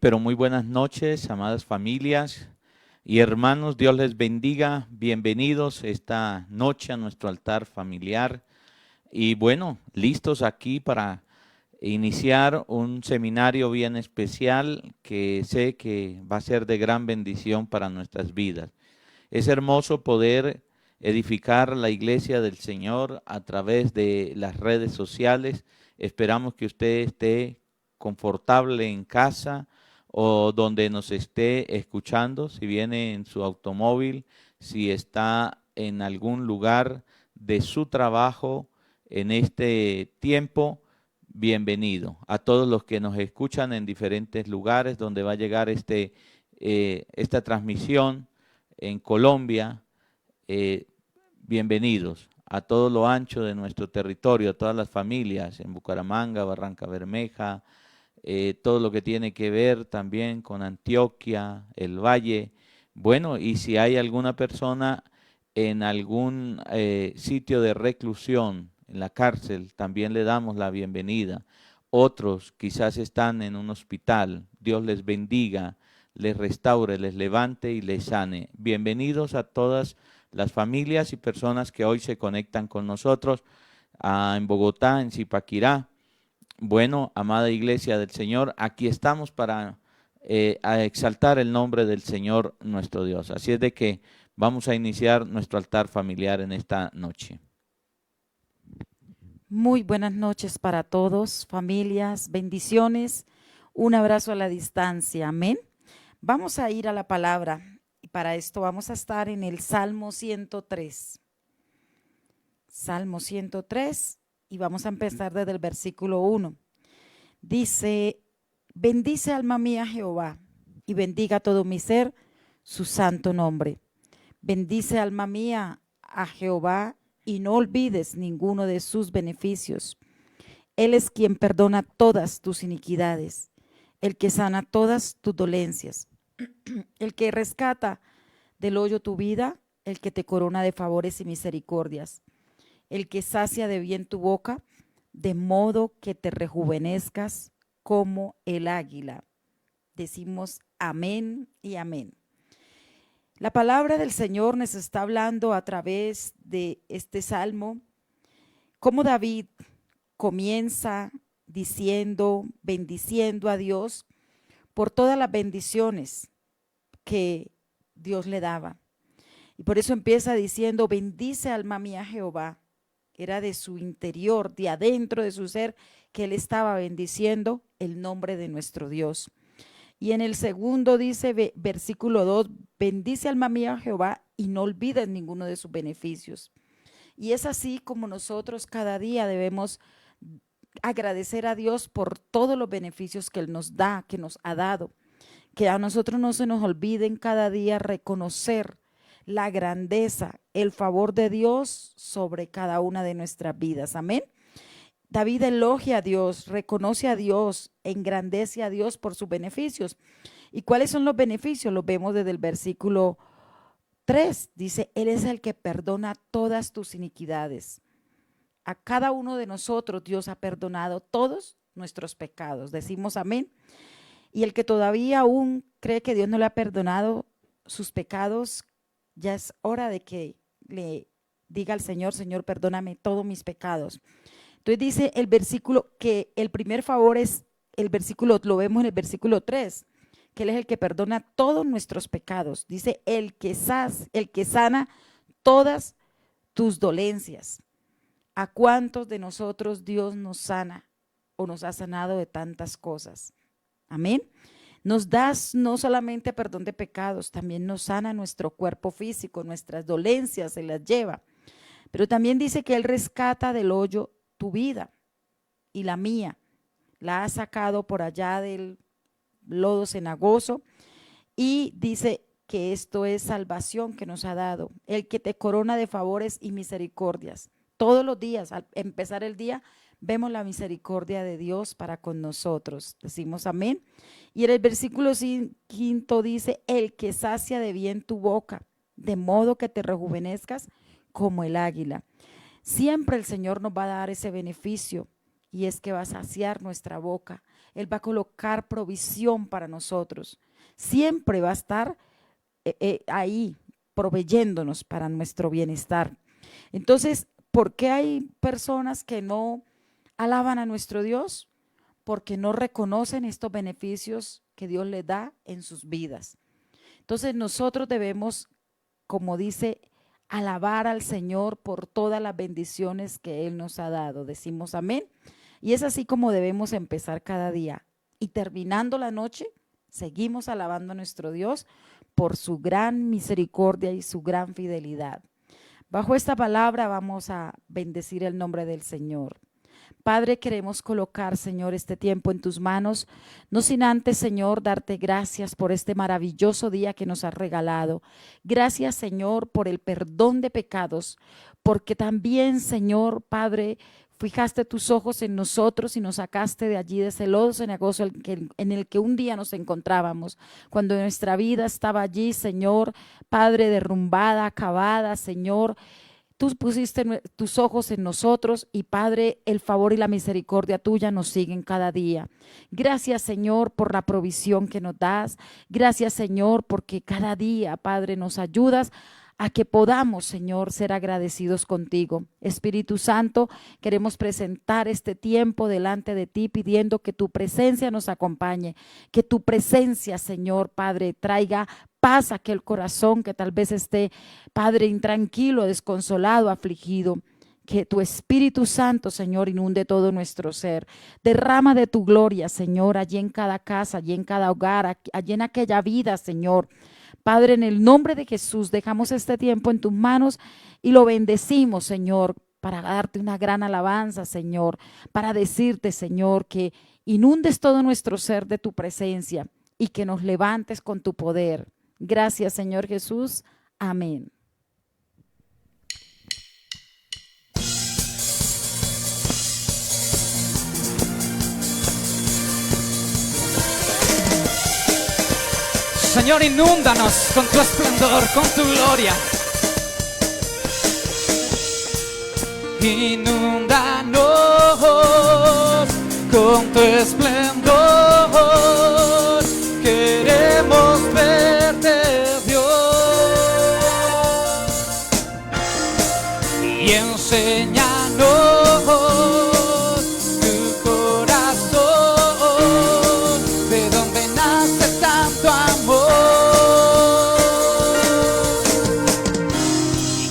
pero muy buenas noches, amadas familias y hermanos. Dios les bendiga. Bienvenidos esta noche a nuestro altar familiar. Y bueno, listos aquí para iniciar un seminario bien especial que sé que va a ser de gran bendición para nuestras vidas. Es hermoso poder edificar la iglesia del Señor a través de las redes sociales. Esperamos que usted esté confortable en casa o donde nos esté escuchando, si viene en su automóvil, si está en algún lugar de su trabajo en este tiempo. Bienvenido a todos los que nos escuchan en diferentes lugares donde va a llegar esta transmisión en Colombia. eh, Bienvenidos a todo lo ancho de nuestro territorio, a todas las familias en Bucaramanga, Barranca Bermeja, todo lo que tiene que ver también con Antioquia, el Valle. Bueno, y si hay alguna persona en algún sitio de reclusión, en la cárcel, también le damos la bienvenida. Otros quizás están en un hospital. Dios les bendiga, les restaure, les levante y les sane. Bienvenidos a todas las familias y personas que hoy se conectan con nosotros en Bogotá, en Zipaquirá. Bueno, amada iglesia del Señor, aquí estamos para a exaltar el nombre del Señor nuestro Dios. Así es de que vamos a iniciar nuestro altar familiar en esta noche. Muy buenas noches para todos, familias, bendiciones, un abrazo a la distancia, amén. Vamos a ir a la palabra y para esto vamos a estar en el Salmo 103. Salmo 103 y vamos a empezar desde el versículo 1. Dice, bendice alma mía Jehová y bendiga todo mi ser su santo nombre. Bendice alma mía a Jehová y no olvides ninguno de sus beneficios. Él es quien perdona todas tus iniquidades, el que sana todas tus dolencias, el que rescata del hoyo tu vida, el que te corona de favores y misericordias, el que sacia de bien tu boca, de modo que te rejuvenezcas como el águila. Decimos amén y amén. La palabra del Señor nos está hablando a través de este salmo, cómo David comienza diciendo, bendiciendo a Dios por todas las bendiciones que Dios le daba. Y por eso empieza diciendo, bendice alma mía Jehová. Era de su interior, de adentro de su ser, que él estaba bendiciendo el nombre de nuestro Dios. Y en el segundo dice, versículo 2, bendice alma mía Jehová y no olvides ninguno de sus beneficios. Y es así como nosotros cada día debemos agradecer a Dios por todos los beneficios que Él nos da, que nos ha dado. Que a nosotros no se nos olviden cada día reconocer la grandeza, el favor de Dios sobre cada una de nuestras vidas. Amén. David elogia a Dios, reconoce a Dios, engrandece a Dios por sus beneficios. ¿Y cuáles son los beneficios? Los vemos desde el versículo 3. Dice, Él es el que perdona todas tus iniquidades. A cada uno de nosotros Dios ha perdonado todos nuestros pecados. Decimos amén. Y el que todavía aún cree que Dios no le ha perdonado sus pecados, ya es hora de que le diga al Señor, Señor, perdóname todos mis pecados. Entonces dice el versículo que el primer favor es el versículo, lo vemos en el versículo 3, que Él es el que perdona todos nuestros pecados. Dice el que sana todas tus dolencias. ¿A cuántos de nosotros Dios nos sana o nos ha sanado de tantas cosas? Amén. Nos das no solamente perdón de pecados, también nos sana nuestro cuerpo físico, nuestras dolencias se las lleva. Pero también dice que Él rescata del hoyo tu vida y la mía. La ha sacado por allá del lodo cenagoso y dice que esto es salvación que nos ha dado. El que te corona de favores y misericordias. Todos los días, al empezar el día, vemos la misericordia de Dios para con nosotros. Decimos amén. Y en el versículo 5 dice, el que sacia de bien tu boca, de modo que te rejuvenezcas como el águila. Siempre el Señor nos va a dar ese beneficio y es que va a saciar nuestra boca. Él va a colocar provisión para nosotros. Siempre va a estar ahí proveyéndonos para nuestro bienestar. Entonces, ¿por qué hay personas que no alaban a nuestro Dios? Porque no reconocen estos beneficios que Dios les da en sus vidas. Entonces nosotros debemos, como dice, alabar al Señor por todas las bendiciones que Él nos ha dado. Decimos amén. Y es así como debemos empezar cada día. Y terminando la noche, seguimos alabando a nuestro Dios por su gran misericordia y su gran fidelidad. Bajo esta palabra vamos a bendecir el nombre del Señor. Padre, queremos colocar, Señor, este tiempo en tus manos, no sin antes, Señor, darte gracias por este maravilloso día que nos has regalado. Gracias, Señor, por el perdón de pecados, porque también, Señor, Padre, fijaste tus ojos en nosotros y nos sacaste de allí, de ese lodo cenagoso en el que un día nos encontrábamos, cuando nuestra vida estaba allí, Señor, Padre, derrumbada, acabada, Señor. Tú pusiste tus ojos en nosotros y, Padre, el favor y la misericordia tuya nos siguen cada día. Gracias, Señor, por la provisión que nos das. Gracias, Señor, porque cada día, Padre, nos ayudas a que podamos, Señor, ser agradecidos contigo. Espíritu Santo, queremos presentar este tiempo delante de ti, pidiendo que tu presencia nos acompañe, que tu presencia, Señor, Padre, traiga paz a aquel corazón que tal vez esté, Padre, intranquilo, desconsolado, afligido. Que tu Espíritu Santo, Señor, inunde todo nuestro ser. Derrama de tu gloria, Señor, allí en cada casa, allí en cada hogar, allí en aquella vida, Señor. Padre, en el nombre de Jesús, dejamos este tiempo en tus manos y lo bendecimos, Señor, para darte una gran alabanza, Señor, para decirte, Señor, que inundes todo nuestro ser de tu presencia y que nos levantes con tu poder. Gracias, Señor Jesús. Amén. Señor, inúndanos con tu esplendor, con tu gloria. Inúndanos con tu esplendor. Queremos verte, Dios, y enséñanos tu corazón, de donde nace tanto amor.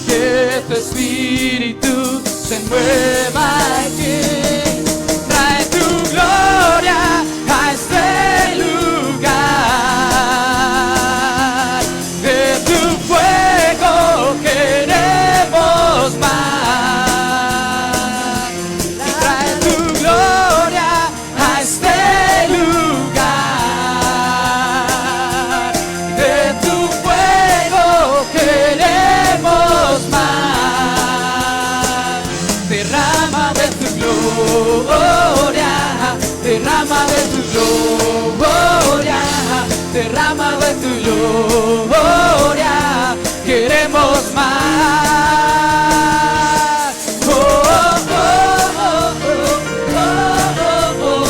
Que tu espíritu se mueva aquí, trae tu gloria a este lugar. De tu fuego queremos más, trae tu gloria a este lugar. De tu fuego queremos más. Derrama de tu gloria, derrama de tu gloria, derrama de tu gloria. Queremos más. Oh, oh, oh, oh, oh, oh, oh,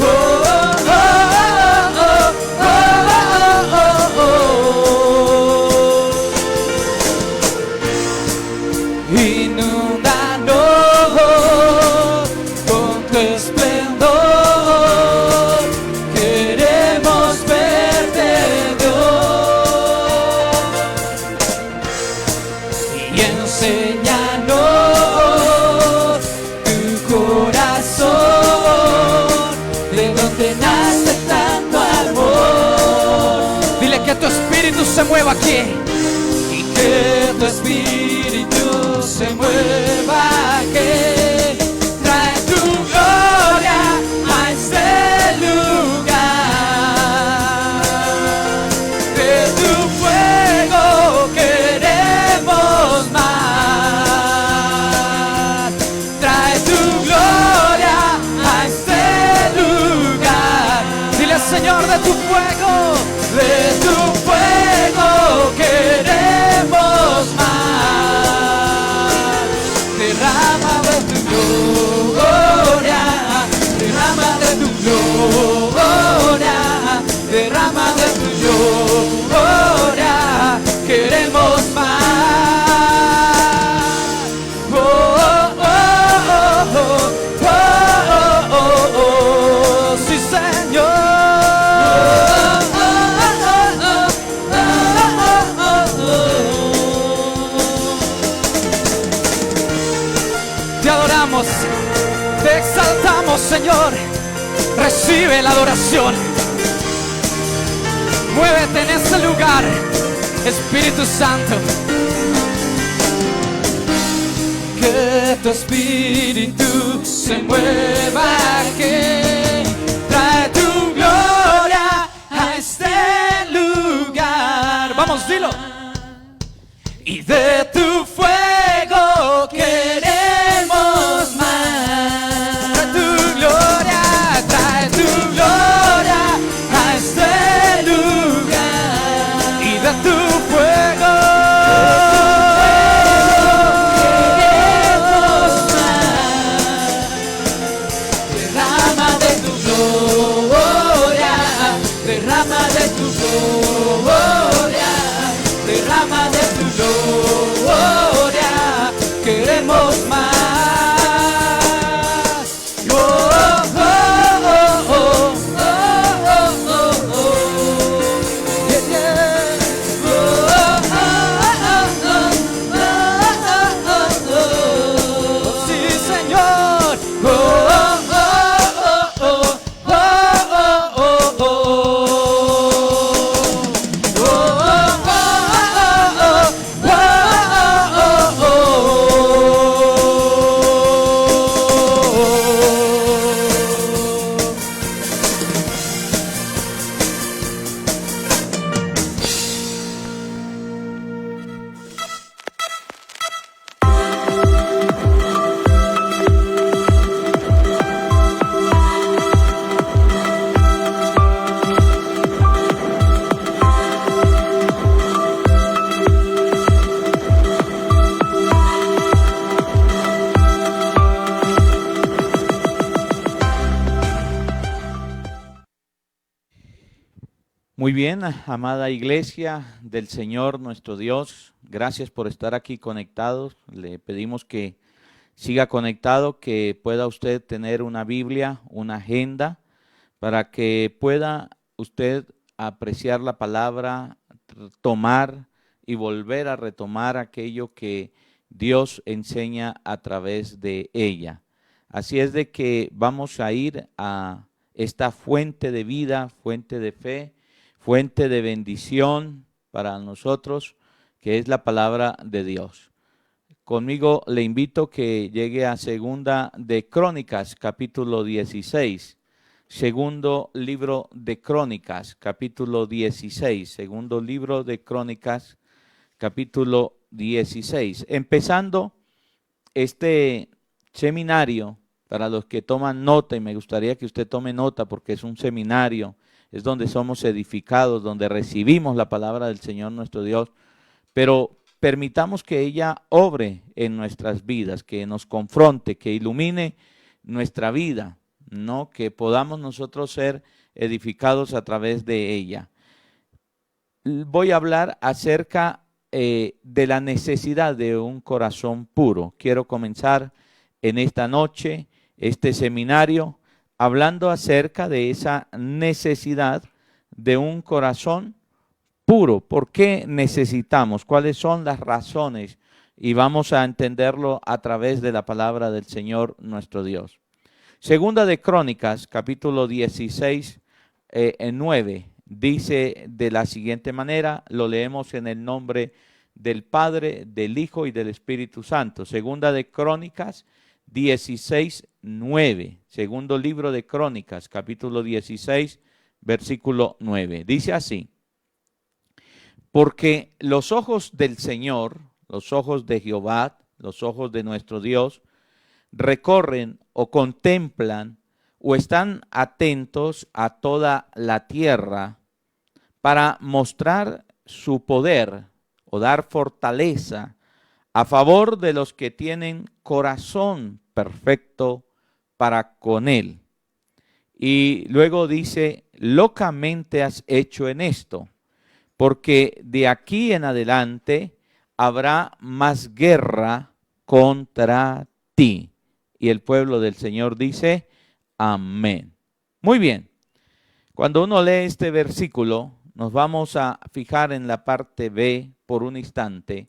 oh, oh, oh, oh. Inúndanos con tu esplendor. Queremos verte, Dios, y enséñanos tu corazón, de donde nace tanto amor. Dile que tu espíritu se mueva aquí, y que tu espíritu se mueva aquí. Trae tu gloria a este lugar. De tu fuego queremos más. Trae tu gloria a este lugar. Dile, Señor, de tu fuego, de tu fuego queremos más. Derrama de tu gloria, gloria, derrama de tu gloria, queremos más. Oh, oh, oh, oh, oh, oh, oh, sí, Señor. Te adoramos, te exaltamos, Señor. Recibe la adoración. Muévete en este lugar, Espíritu Santo. Que tu Espíritu se mueva, que trae tu gloria a este lugar. Vamos, dilo. Y de tu fuego queremos más. Trae tu gloria a este lugar. Y de tu fuego queremos más. Derrama de tu gloria, derrama de tu gloria, derrama de tu gloria, queremos más. Oh, oh, oh, oh, oh, oh, oh, oh. Yeah, yeah. Oh, oh, oh, oh, oh, oh, oh. Sí, Señor. Oh, oh, oh, oh, oh, oh, oh, oh, oh. Muy bien, amada iglesia del Señor nuestro Dios, gracias por estar aquí conectados. Le pedimos que siga conectado, que pueda usted tener una Biblia, una agenda, para que pueda usted apreciar la palabra, tomar y volver a retomar aquello que Dios enseña a través de ella. Así es de que vamos a ir a esta fuente de vida, fuente de fe, fuente de bendición para nosotros, que es la palabra de Dios. Conmigo le invito que llegue a Segunda de Crónicas, capítulo 16. Segundo libro de Crónicas, capítulo 16. Segundo libro de Crónicas, capítulo 16. Empezando este seminario, para los que toman nota, y me gustaría que usted tome nota porque es un seminario, es donde somos edificados, donde recibimos la palabra del Señor nuestro Dios, pero permitamos que ella obre en nuestras vidas, que nos confronte, que ilumine nuestra vida, ¿no? Que podamos nosotros ser edificados a través de ella. Voy a hablar acerca de la necesidad de un corazón puro. Quiero comenzar en esta noche este seminario hablando acerca de esa necesidad de un corazón puro. ¿Por qué necesitamos? ¿Cuáles son las razones? Y vamos a entenderlo a través de la palabra del Señor nuestro Dios. Segunda de Crónicas, capítulo 16, 9, dice de la siguiente manera, lo leemos en el nombre del Padre, del Hijo y del Espíritu Santo. Segunda de Crónicas 16, 9, segundo libro de Crónicas, capítulo 16, versículo 9. Dice así: porque los ojos del Señor, los ojos de Jehová, los ojos de nuestro Dios, recorren o contemplan o están atentos a toda la tierra para mostrar su poder o dar fortaleza a favor de los que tienen corazón perfecto para con Él. Y luego dice, locamente has hecho en esto, porque de aquí en adelante habrá más guerra contra ti. Y el pueblo del Señor dice, amén. Muy bien. Cuando uno lee este versículo, nos vamos a fijar en la parte B por un instante.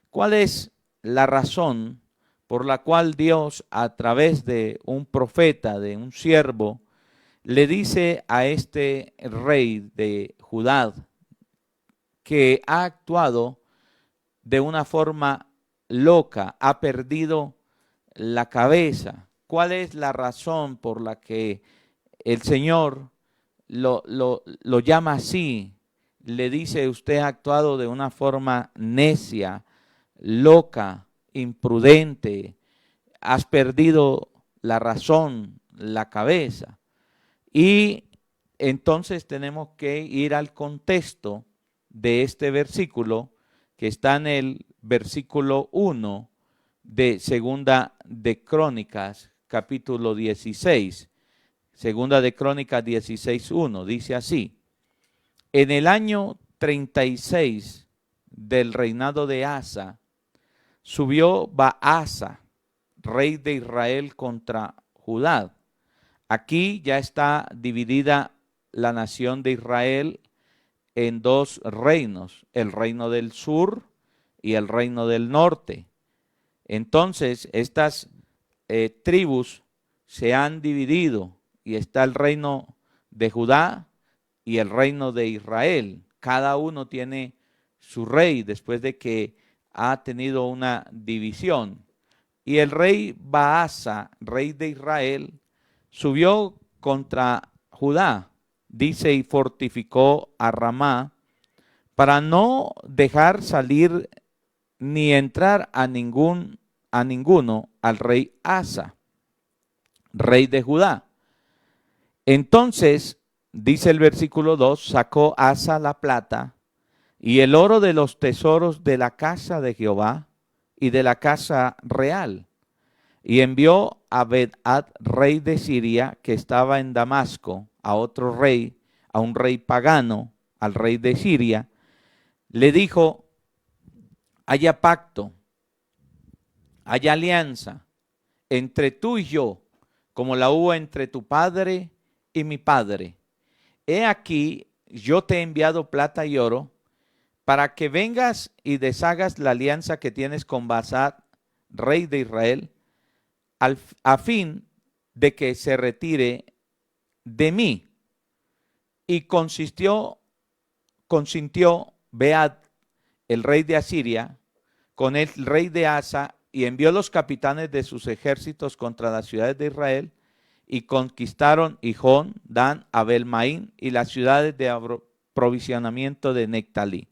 ¿Cuál es la razón por la cual Dios, a través de un profeta, de un siervo, le dice a este rey de Judá que ha actuado de una forma loca, ha perdido la cabeza? ¿Cuál es la razón por la que el Señor lo llama así? Le dice, usted ha actuado de una forma necia, loca, imprudente, has perdido la razón, la cabeza. Y entonces tenemos que ir al contexto de este versículo que está en el versículo 1 de Segunda de Crónicas, capítulo 16. Segunda de Crónicas 16:1, dice así: en el año 36 del reinado de Asa, subió Baasa, rey de Israel, contra Judá. Aquí ya está dividida la nación de Israel en dos reinos, el reino del sur y el reino del norte. Entonces, estas tribus se han dividido y está el reino de Judá y el reino de Israel. Cada uno tiene su rey después de que ha tenido una división. Y el rey Baasa, rey de Israel, subió contra Judá, dice, y fortificó a Ramá para no dejar salir ni entrar a ninguno al rey Asa, rey de Judá. Entonces, dice el versículo 2, sacó Asa la plata y el oro de los tesoros de la casa de Jehová y de la casa real, y envió a Ben-Hadad, rey de Siria, que estaba en Damasco, a otro rey, a un rey pagano, al rey de Siria. Le dijo, haya pacto, haya alianza entre tú y yo, como la hubo entre tu padre y mi padre. He aquí, yo te he enviado plata y oro para que vengas y deshagas la alianza que tienes con Baasa, rey de Israel, a fin de que se retire de mí. Y consintió Ben-Hadad, el rey de Asiria, con el rey de Asa, y envió los capitanes de sus ejércitos contra las ciudades de Israel, y conquistaron Hijón, Dan, Abel-Maín y las ciudades de aprovisionamiento de Nectalí.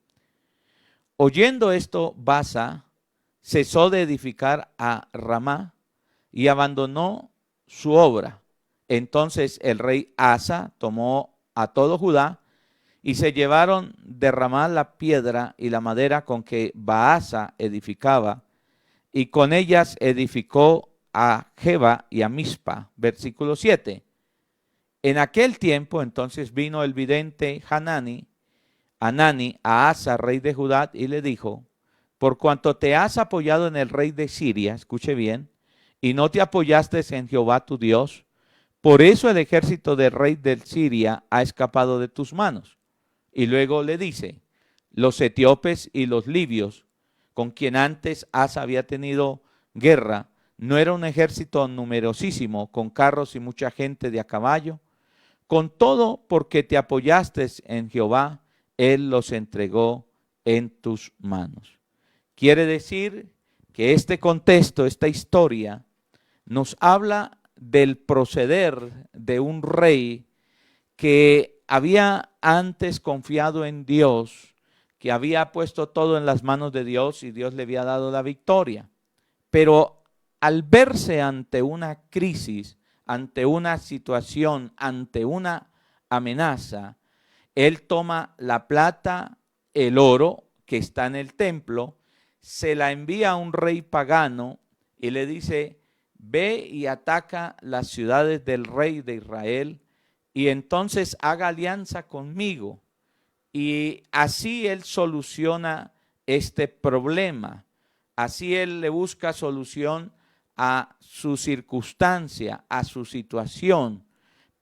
Oyendo esto, Baasa cesó de edificar a Ramá y abandonó su obra. Entonces el rey Asa tomó a todo Judá y se llevaron de Ramá la piedra y la madera con que Baasa edificaba, y con ellas edificó a Geba y a Mizpa. Versículo 7. En aquel tiempo entonces vino el vidente Hanani a Asa, rey de Judá, y le dijo, por cuanto te has apoyado en el rey de Siria, escuche bien, y no te apoyaste en Jehová tu Dios, por eso el ejército del rey de Siria ha escapado de tus manos. Y luego le dice, los etíopes y los libios, con quien antes Asa había tenido guerra, no era un ejército numerosísimo, con carros y mucha gente de a caballo. Con todo, porque te apoyaste en Jehová, Él los entregó en tus manos. Quiere decir que este contexto, esta historia, nos habla del proceder de un rey que había antes confiado en Dios, que había puesto todo en las manos de Dios y Dios le había dado la victoria. Pero al verse ante una crisis, ante una situación, ante una amenaza, él toma la plata, el oro que está en el templo, se la envía a un rey pagano y le dice, ve y ataca las ciudades del rey de Israel y entonces haga alianza conmigo. Y así él soluciona este problema. Así él le busca solución a su circunstancia, a su situación,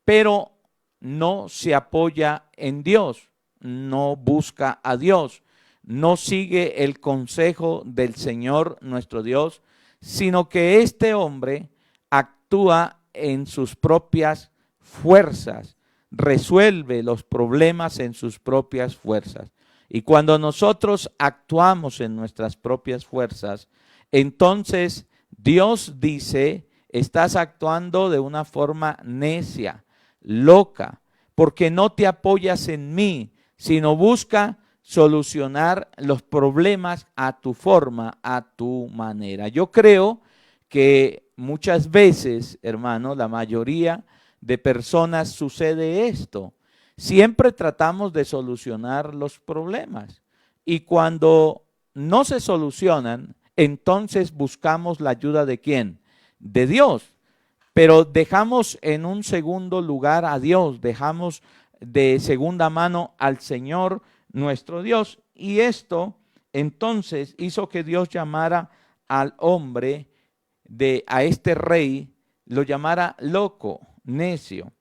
pero no se apoya en Dios, no busca a Dios, no sigue el consejo del Señor nuestro Dios, sino que este hombre actúa en sus propias fuerzas, resuelve los problemas en sus propias fuerzas. Y cuando nosotros actuamos en nuestras propias fuerzas, entonces Dios dice, estás actuando de una forma necia, loca, porque no te apoyas en mí, sino busca solucionar los problemas a tu forma, a tu manera. Yo creo que muchas veces, hermano, la mayoría de personas sucede esto. Siempre tratamos de solucionar los problemas y cuando no se solucionan, entonces buscamos la ayuda ¿de quién? De Dios. Pero dejamos en un segundo lugar a Dios, dejamos de segunda mano al Señor nuestro Dios. Y esto entonces hizo que Dios llamara al hombre, a este rey, lo llamara loco, necio.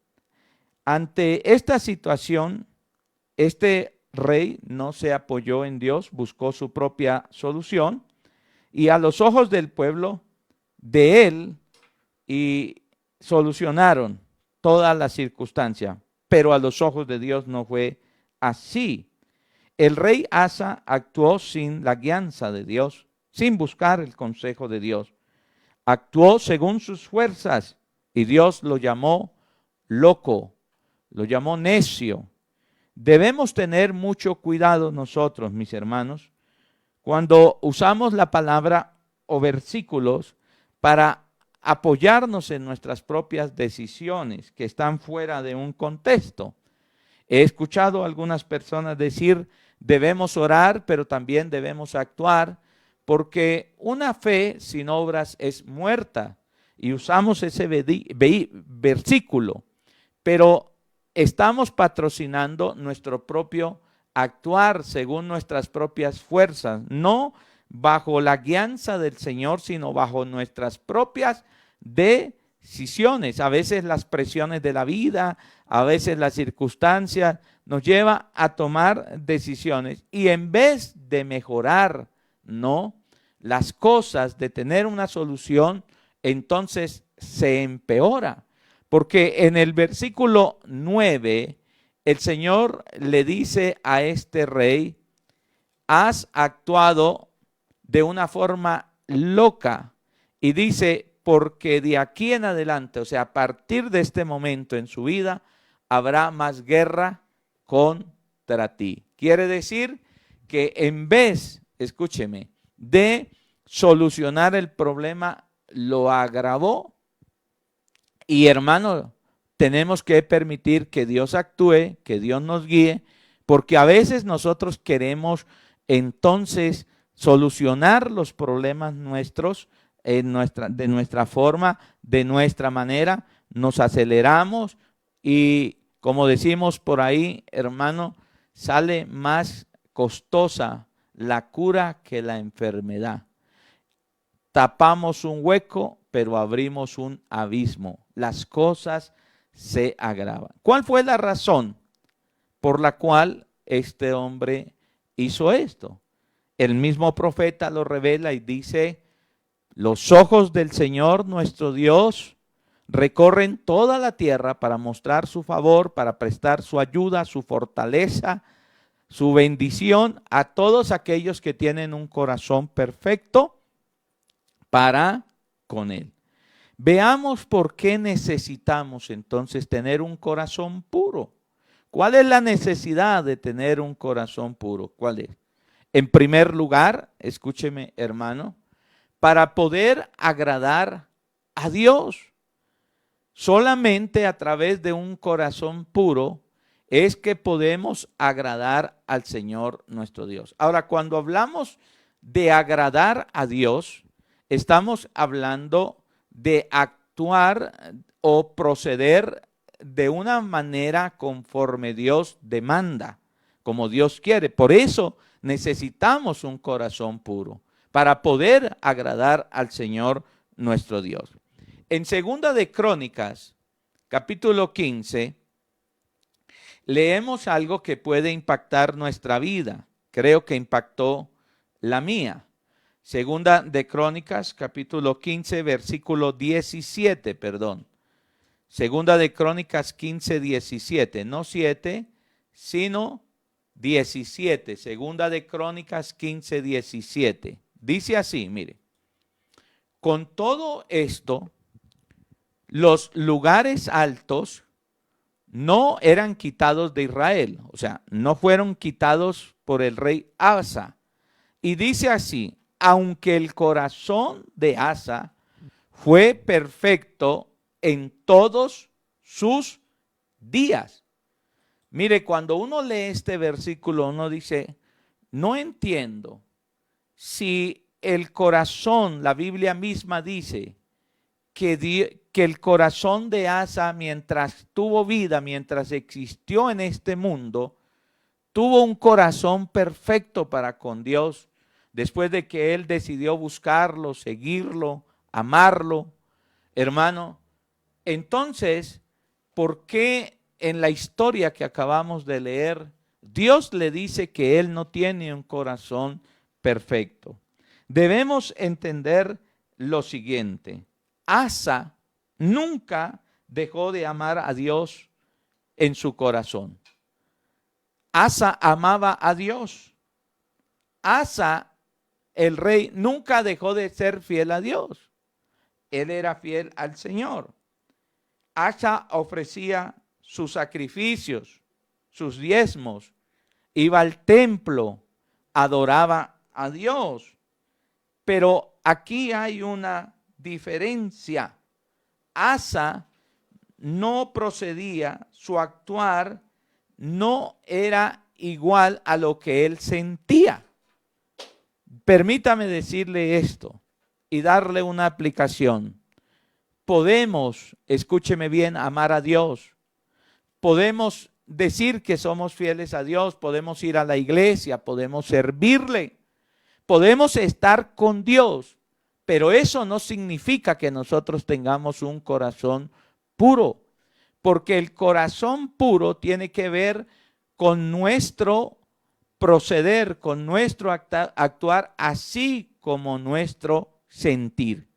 Ante esta situación, este rey no se apoyó en Dios, buscó su propia solución y a los ojos del pueblo de él y solucionaron toda la circunstancia, pero a los ojos de Dios no fue así. El rey Asa actuó sin la guianza de Dios, sin buscar el consejo de Dios. Actuó según sus fuerzas y Dios lo llamó loco, lo llamó necio. Debemos tener mucho cuidado nosotros, mis hermanos, cuando usamos la palabra o versículos para apoyarnos en nuestras propias decisiones que están fuera de un contexto. He escuchado a algunas personas decir, debemos orar, pero también debemos actuar, porque una fe sin obras es muerta. Y usamos ese versículo, pero estamos patrocinando nuestro propio actuar según nuestras propias fuerzas, no bajo la guianza del Señor, sino bajo nuestras propias decisiones. A veces las presiones de la vida, a veces las circunstancias nos lleva a tomar decisiones y en vez de mejorar, no, las cosas, de tener una solución, entonces se empeora. Porque en el versículo 9, el Señor le dice a este rey, has actuado de una forma loca. Y dice, porque de aquí en adelante, o sea, a partir de este momento en su vida, habrá más guerra contra ti. Quiere decir que en vez, escúcheme, de solucionar el problema, lo agravó. Y hermano, tenemos que permitir que Dios actúe, que Dios nos guíe, porque a veces nosotros queremos entonces solucionar los problemas nuestros de nuestra forma, de nuestra manera, nos aceleramos y como decimos por ahí, hermano, sale más costosa la cura que la enfermedad. Tapamos un hueco, pero abrimos un abismo. Las cosas se agravan. ¿Cuál fue la razón por la cual este hombre hizo esto? El mismo profeta lo revela y dice, los ojos del Señor nuestro Dios recorren toda la tierra para mostrar su favor, para prestar su ayuda, su fortaleza, su bendición a todos aquellos que tienen un corazón perfecto para con Él. Veamos por qué necesitamos entonces tener un corazón puro. ¿Cuál es la necesidad de tener un corazón puro? ¿Cuál es? En primer lugar, escúcheme hermano, para poder agradar a Dios. Solamente a través de un corazón puro es que podemos agradar al Señor nuestro Dios. Ahora, cuando hablamos de agradar a Dios, estamos hablando de actuar o proceder de una manera conforme Dios demanda, como Dios quiere. Por eso necesitamos un corazón puro para poder agradar al Señor nuestro Dios. En Segunda de Crónicas, capítulo 15, leemos algo que puede impactar nuestra vida. Creo que impactó la mía. Segunda de Crónicas, capítulo 15, versículo 17, perdón. Segunda de Crónicas 15, 17, no 7, sino 17. Segunda de Crónicas 15, 17. Dice así, mire. Con todo esto, los lugares altos no eran quitados de Israel. O sea, no fueron quitados por el rey Asa. Y dice así, aunque el corazón de Asa fue perfecto en todos sus días. Mire, cuando uno lee este versículo, uno dice, no entiendo si el corazón, la Biblia misma dice que el corazón de Asa, mientras tuvo vida, mientras existió en este mundo, tuvo un corazón perfecto para con Dios, después de que él decidió buscarlo, seguirlo, amarlo. Hermano, entonces, ¿por qué en la historia que acabamos de leer, Dios le dice que él no tiene un corazón perfecto? Debemos entender lo siguiente. Asa nunca dejó de amar a Dios en su corazón. Asa amaba a Dios. Asa, el rey, nunca dejó de ser fiel a Dios. Él era fiel al Señor. Asa ofrecía sus sacrificios, sus diezmos, iba al templo, adoraba a Dios. Pero aquí hay una diferencia. Asa no procedía, su actuar no era igual a lo que él sentía. Permítame decirle esto y darle una aplicación. Podemos, escúcheme bien, amar a Dios. Podemos decir que somos fieles a Dios, podemos ir a la iglesia, podemos servirle, podemos estar con Dios, pero eso no significa que nosotros tengamos un corazón puro, porque el corazón puro tiene que ver con nuestro proceder, con nuestro actuar, así como nuestro sentir.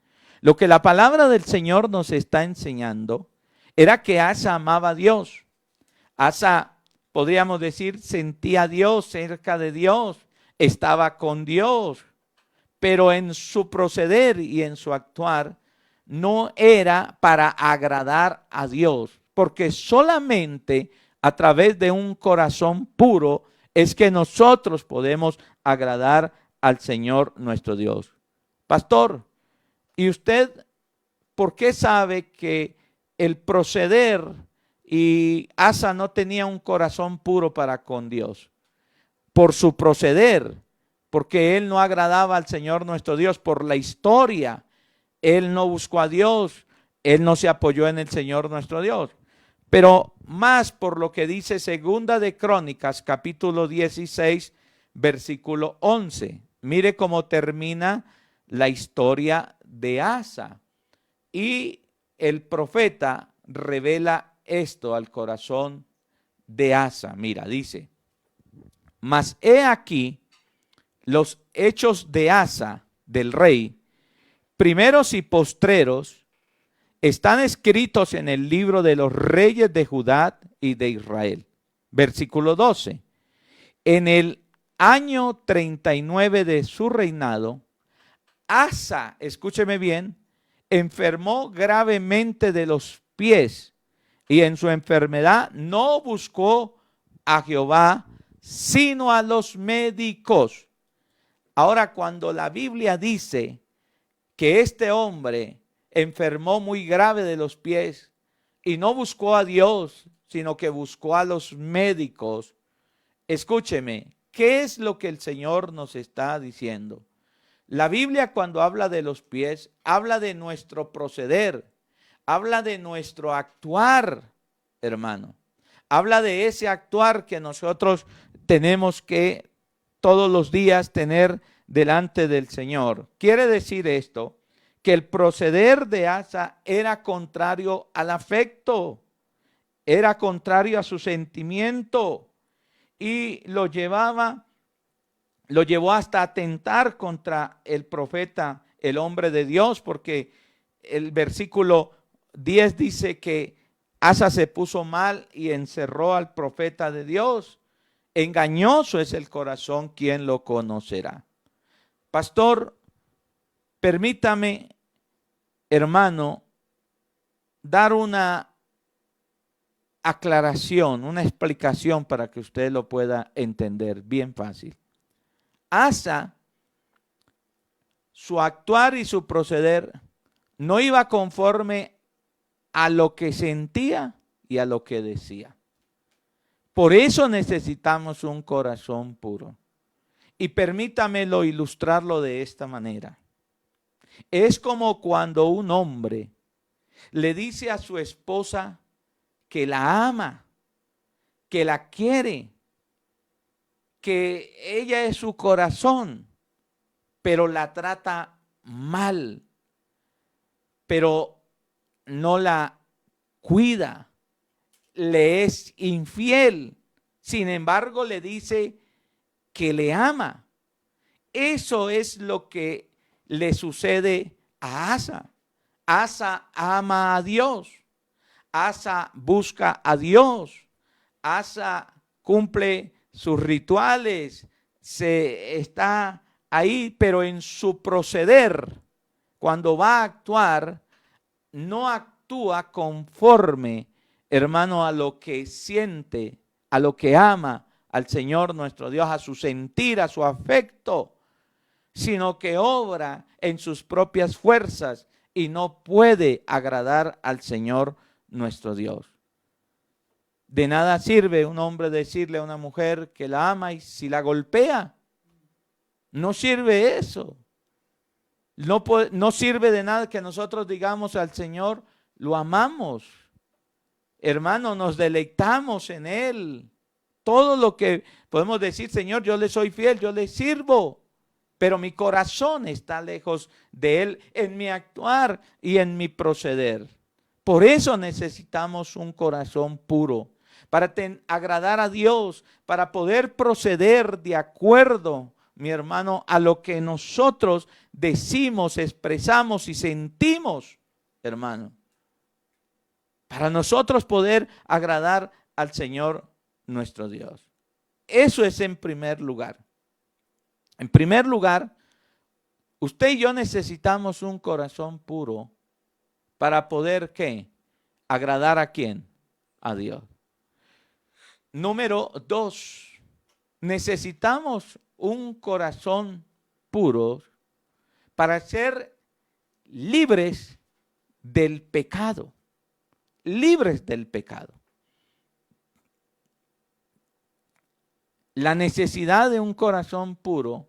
Lo que la palabra del Señor nos está enseñando era que Asa amaba a Dios. Asa, podríamos decir, sentía a Dios, cerca de Dios, estaba con Dios, pero en su proceder y en su actuar no era para agradar a Dios, porque solamente a través de un corazón puro es que nosotros podemos agradar al Señor nuestro Dios. Pastor, ¿y usted por qué sabe que el proceder y Asa no tenía un corazón puro para con Dios? Por su proceder, porque él no agradaba al Señor nuestro Dios, por la historia. Él no buscó a Dios, él no se apoyó en el Señor nuestro Dios. Pero más por lo que dice Segunda de Crónicas, capítulo 16, versículo 11. Mire cómo termina la historia de Asa. Y el profeta revela esto al corazón de Asa. Mira, dice, mas he aquí los hechos de Asa, del rey, primeros y postreros, están escritos en el libro de los reyes de Judá y de Israel. Versículo 12. En el año 39 de su reinado, Asa, escúcheme bien, enfermó gravemente de los pies y en su enfermedad no buscó a Jehová, sino a los médicos. Ahora, cuando la Biblia dice que este hombre enfermó muy grave de los pies y no buscó a Dios, sino que buscó a los médicos, escúcheme, ¿qué es lo que el Señor nos está diciendo? La Biblia, cuando habla de los pies, habla de nuestro proceder, habla de nuestro actuar. hermano. Habla de ese actuar que nosotros tenemos que todos los días tener delante del Señor. Quiere decir esto, que el proceder de Asa era contrario al afecto, era contrario a su sentimiento y lo llevó hasta atentar contra el profeta, el hombre de Dios, porque el versículo 10 dice que Asa se puso mal y encerró al profeta de Dios. Engañoso es el corazón, ¿quién lo conocerá? Pastor, permítame, hermano, dar una aclaración, una explicación para que usted lo pueda entender bien fácil. Asa, su actuar y su proceder no iba conforme a lo que sentía y a lo que decía. Por eso necesitamos un corazón puro. Y permítamelo ilustrarlo de esta manera. Es como cuando un hombre le dice a su esposa que la ama, que la quiere, que ella es su corazón, pero la trata mal, pero no la cuida, le es infiel, sin embargo le dice que le ama. Eso es lo que le sucede a Asa. Asa ama a Dios, Asa busca a Dios, Asa cumple sus rituales, se está ahí, pero en su proceder, cuando va a actuar, no actúa conforme, hermano, a lo que siente, a lo que ama al Señor nuestro Dios, a su sentir, a su afecto, sino que obra en sus propias fuerzas y no puede agradar al Señor nuestro Dios. De nada sirve un hombre decirle a una mujer que la ama y si la golpea, no sirve eso. No sirve de nada que nosotros digamos al Señor, lo amamos. Hermano, nos deleitamos en Él. Todo lo que podemos decir, Señor, yo le soy fiel, yo le sirvo. Pero mi corazón está lejos de Él en mi actuar y en mi proceder. Por eso necesitamos un corazón puro, para agradar a Dios, para poder proceder de acuerdo, mi hermano, a lo que nosotros decimos, expresamos y sentimos, hermano. Para nosotros poder agradar al Señor nuestro Dios. Eso es en primer lugar. En primer lugar, usted y yo necesitamos un corazón puro para poder, ¿qué? ¿Agradar a quién? A Dios. Número 2, necesitamos un corazón puro para ser libres del pecado. Libres del pecado. La necesidad de un corazón puro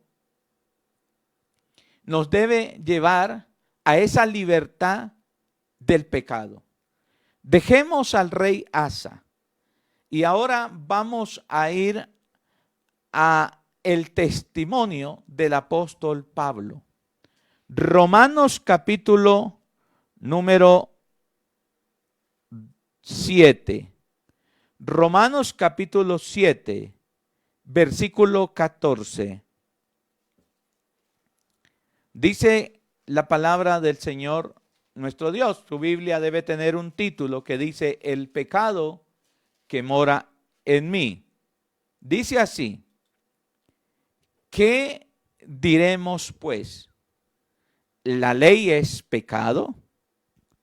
nos debe llevar a esa libertad del pecado. Dejemos al rey Asa y ahora vamos a ir a el testimonio del apóstol Pablo. Romanos capítulo número 7. Romanos capítulo 7, versículo 14. Dice la palabra del Señor nuestro Dios. Tu Biblia debe tener un título que dice: el pecado que mora en mí. Dice así: ¿qué diremos pues? ¿La ley es pecado?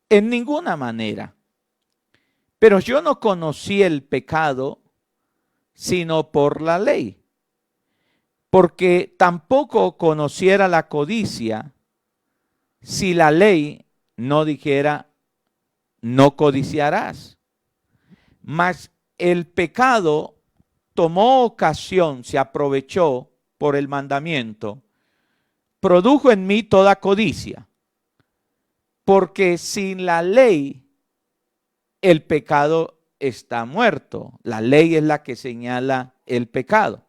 En ninguna manera. Pero yo no conocí el pecado sino por la ley, porque tampoco conociera la codicia si la ley no dijera no codiciarás. Mas el pecado tomó ocasión, se aprovechó por el mandamiento, produjo en mí toda codicia, porque sin la ley el pecado está muerto. La ley es la que señala el pecado.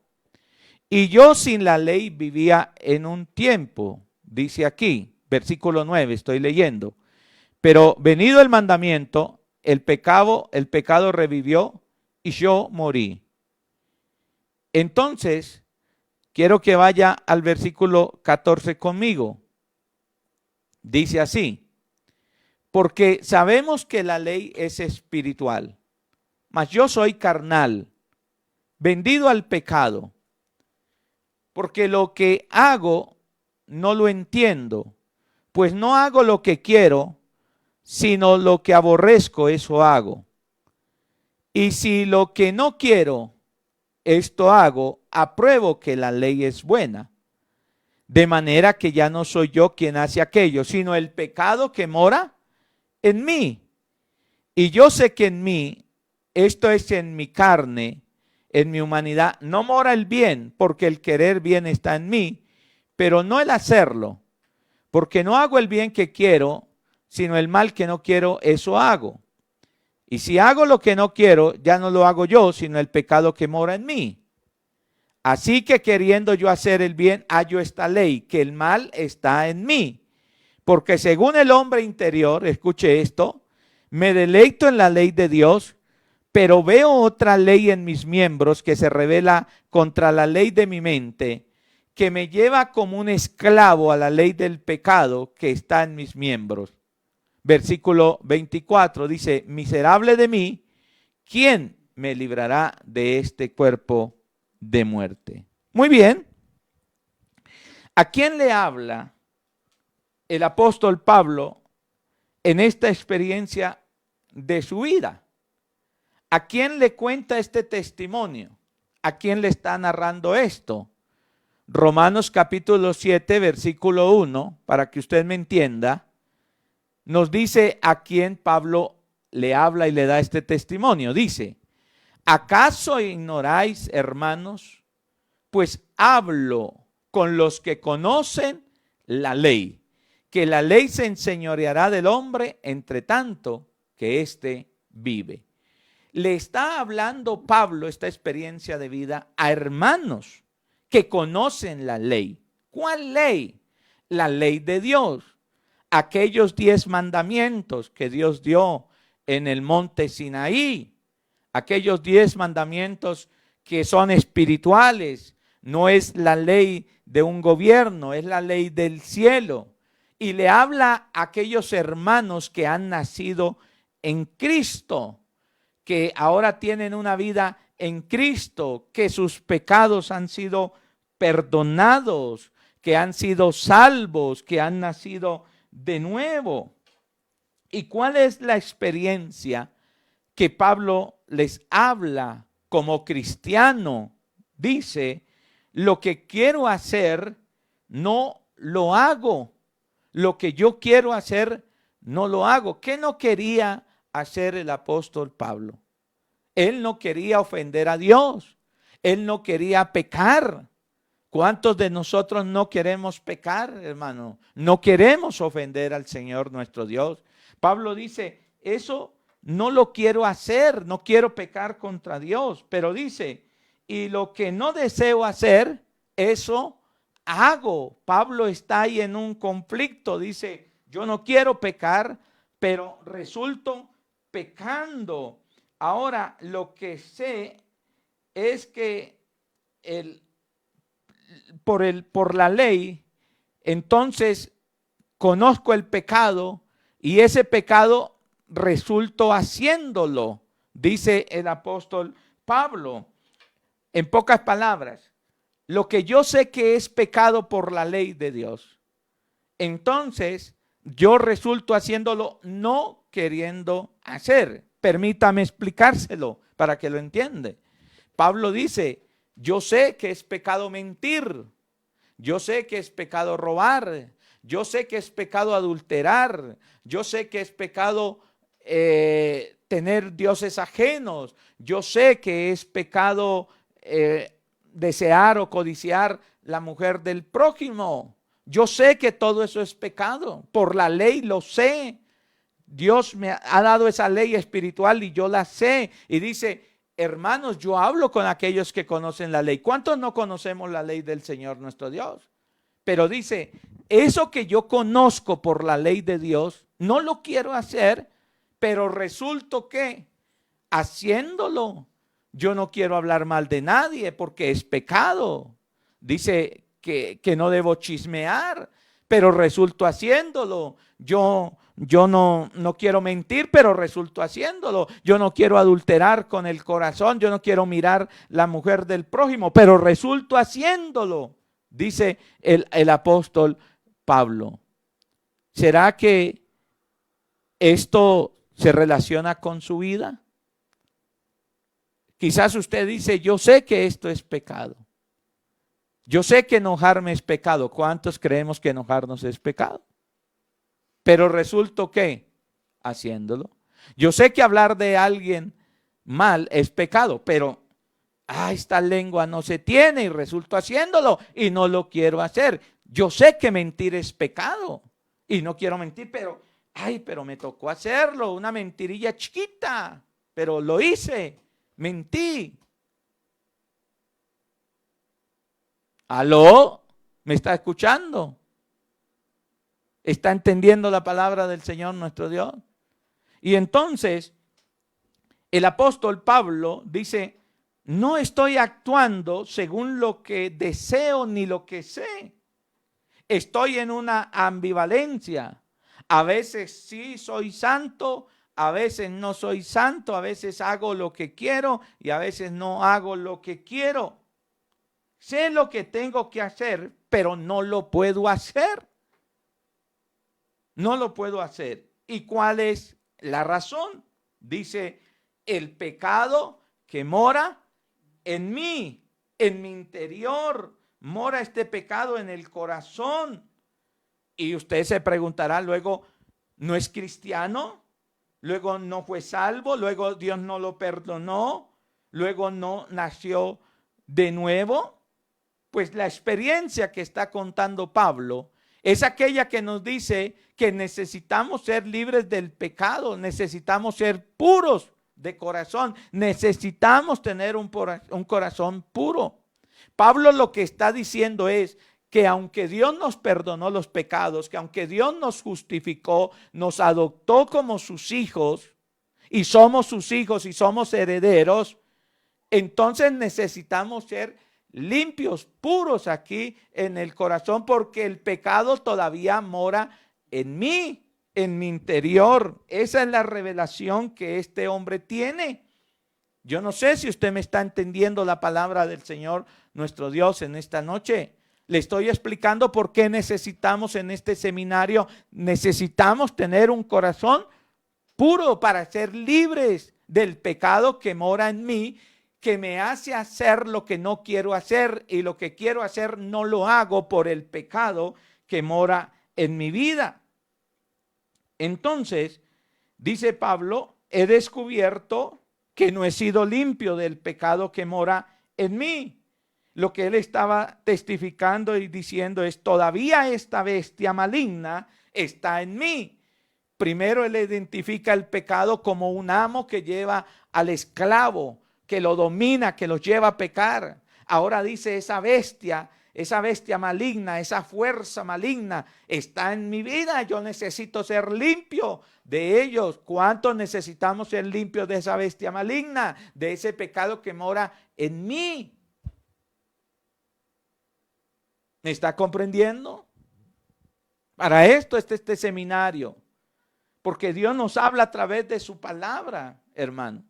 Y yo sin la ley vivía en un tiempo, dice aquí, versículo 9, estoy leyendo. Pero venido el mandamiento, el pecado revivió y yo morí. Entonces, quiero que vaya al versículo 14 conmigo. Dice así: porque sabemos que la ley es espiritual, mas yo soy carnal, vendido al pecado, porque lo que hago no lo entiendo, pues no hago lo que quiero, sino lo que aborrezco, eso hago. Y si lo que no quiero, esto hago, apruebo que la ley es buena. De manera que ya no soy yo quien hace aquello, sino el pecado que mora en mí. Y yo sé que en mí, esto es en mi carne, en mi humanidad, no mora el bien, porque el querer bien está en mí, pero no el hacerlo, porque no hago el bien que quiero, sino el mal que no quiero, eso hago. Y si hago lo que no quiero, ya no lo hago yo, sino el pecado que mora en mí. Así que queriendo yo hacer el bien, hallo esta ley, que el mal está en mí. Porque según el hombre interior, escuche esto, me deleito en la ley de Dios, pero veo otra ley en mis miembros que se revela contra la ley de mi mente, que me lleva como un esclavo a la ley del pecado que está en mis miembros. Versículo 24 dice: miserable de mí, ¿quién me librará de este cuerpo de muerte? Muy bien. ¿A quién le habla el apóstol Pablo en esta experiencia de su vida? ¿A quién le cuenta este testimonio? ¿A quién le está narrando esto? Romanos capítulo 7, versículo 1, para que usted me entienda, nos dice a quién Pablo le habla y le da este testimonio. Dice: ¿acaso ignoráis, hermanos? Pues hablo con los que conocen la ley, que la ley se enseñoreará del hombre entre tanto que éste vive. Le está hablando Pablo esta experiencia de vida a hermanos que conocen la ley. ¿Cuál ley? La ley de Dios. Aquellos 10 mandamientos que Dios dio en el monte Sinaí. Aquellos 10 mandamientos que son espirituales. No es la ley de un gobierno, es la ley del cielo. Y le habla a aquellos hermanos que han nacido en Cristo, que ahora tienen una vida en Cristo, que sus pecados han sido perdonados, que han sido salvos, que han nacido de nuevo. ¿Y cuál es la experiencia que Pablo les habla como cristiano? Dice: lo que quiero hacer, no lo hago. Lo que yo quiero hacer, no lo hago. ¿Qué no quería hacer el apóstol Pablo? Él no quería ofender a Dios. Él no quería pecar. ¿Cuántos de nosotros no queremos pecar, hermano? No queremos ofender al Señor nuestro Dios. Pablo dice: eso no lo quiero hacer, no quiero pecar contra Dios. Pero dice: y lo que no deseo hacer, eso hago. Pablo está ahí en un conflicto. Dice: yo no quiero pecar, pero resulto pecando. Ahora, lo que sé es que por la ley, entonces conozco el pecado y ese pecado resulto haciéndolo, dice el apóstol Pablo. En pocas palabras, lo que yo sé que es pecado por la ley de Dios, entonces yo resulto haciéndolo no queriendo hacer. Permítame explicárselo para que lo entienda. Pablo dice: yo sé que es pecado mentir, yo sé que es pecado robar, yo sé que es pecado adulterar, yo sé que es pecado tener dioses ajenos, yo sé que es pecado desear o codiciar la mujer del prójimo. Yo sé que todo eso es pecado, por la ley lo sé. Dios me ha dado esa ley espiritual y yo la sé. Y dice, hermanos, yo hablo con aquellos que conocen la ley. ¿Cuántos no conocemos la ley del Señor nuestro Dios? Pero dice, eso que yo conozco por la ley de Dios, no lo quiero hacer, pero resulta que haciéndolo, yo no quiero hablar mal de nadie porque es pecado. Dice que no debo chismear, pero resulto haciéndolo. Yo no quiero mentir, pero resulto haciéndolo. Yo no quiero adulterar con el corazón. Yo no quiero mirar la mujer del prójimo, pero resulto haciéndolo. Dice el apóstol Pablo. ¿Será que esto se relaciona con su vida? Quizás usted dice, yo sé que esto es pecado. Yo sé que enojarme es pecado. ¿Cuántos creemos que enojarnos es pecado? Pero resulta que haciéndolo. Yo sé que hablar de alguien mal es pecado, pero esta lengua no se tiene y resulto haciéndolo y no lo quiero hacer. Yo sé que mentir es pecado y no quiero mentir, pero me tocó hacerlo, una mentirilla chiquita, pero lo hice, mentí. ¿Aló? ¿Me está escuchando? ¿Está entendiendo la palabra del Señor nuestro Dios? Y entonces, el apóstol Pablo dice, no estoy actuando según lo que deseo ni lo que sé. Estoy en una ambivalencia. A veces sí soy santo, a veces no soy santo, a veces hago lo que quiero y a veces no hago lo que quiero. Sé lo que tengo que hacer, pero no lo puedo hacer. No lo puedo hacer. ¿Y cuál es la razón? Dice, el pecado que mora en mí, en mi interior, mora este pecado en el corazón. Y usted se preguntará luego, ¿no es cristiano? Luego no fue salvo, luego Dios no lo perdonó, luego no nació de nuevo. Pues la experiencia que está contando Pablo es aquella que nos dice que necesitamos ser libres del pecado, necesitamos ser puros de corazón, necesitamos tener un corazón puro. Pablo lo que está diciendo es que aunque Dios nos perdonó los pecados, que aunque Dios nos justificó, nos adoptó como sus hijos y somos sus hijos y somos herederos, entonces necesitamos ser limpios, puros aquí en el corazón, porque el pecado todavía mora en mí, en mi interior. Esa es la revelación que este hombre tiene. Yo no sé si usted me está entendiendo la palabra del Señor nuestro Dios en esta noche. Le estoy explicando por qué necesitamos en este seminario, necesitamos tener un corazón puro para ser libres del pecado que mora en mí, que me hace hacer lo que no quiero hacer y lo que quiero hacer no lo hago por el pecado que mora en mi vida. Entonces, dice Pablo, he descubierto que no he sido limpio del pecado que mora en mí. Lo que él estaba testificando y diciendo es, todavía esta bestia maligna está en mí. Primero él identifica el pecado como un amo que lleva al esclavo, que lo domina, que lo lleva a pecar. Ahora dice esa bestia maligna, esa fuerza maligna está en mi vida. Yo necesito ser limpio de ellos. ¿Cuántos necesitamos ser limpios de esa bestia maligna, de ese pecado que mora en mí? ¿Me está comprendiendo? Para esto está este seminario, porque Dios nos habla a través de su palabra, hermano.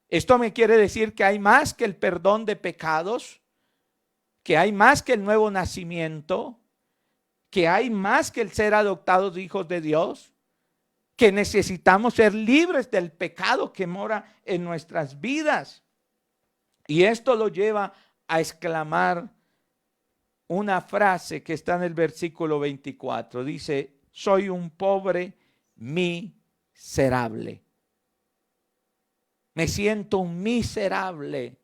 Esto me quiere decir que hay más que el perdón de pecados, que hay más que el nuevo nacimiento, que hay más que el ser adoptados hijos de Dios, que necesitamos ser libres del pecado que mora en nuestras vidas. Y esto lo lleva a exclamar una frase que está en el versículo 24. Dice, soy un pobre miserable. Me siento un miserable.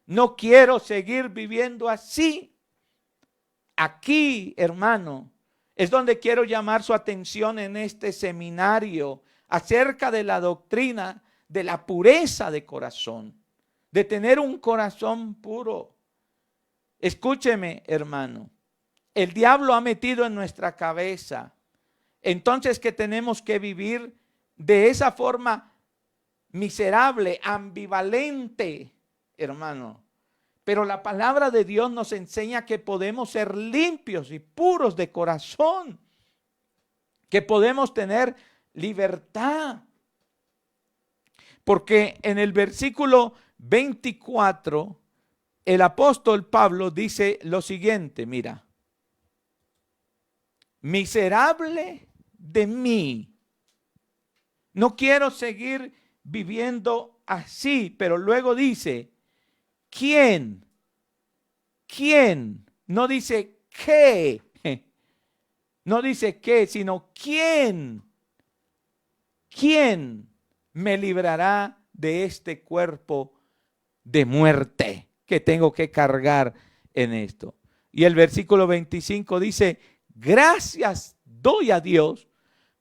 No quiero seguir viviendo así. Aquí, hermano, es donde quiero llamar su atención en este seminario. acerca de la doctrina de la pureza de corazón, de tener un corazón puro. Escúcheme, hermano, el diablo ha metido en nuestra cabeza entonces que tenemos que vivir de esa forma miserable, ambivalente, hermano. Pero la palabra de Dios nos enseña que podemos ser limpios y puros de corazón, que podemos tener libertad. Porque en el versículo 24, el apóstol Pablo dice lo siguiente, mira. Miserable de mí. No quiero seguir viviendo así, pero luego dice, ¿quién? ¿Quién? No dice qué. No dice qué, sino quién. ¿Quién me librará de este cuerpo de muerte que tengo que cargar en esto? Y el versículo 25 dice, gracias doy a Dios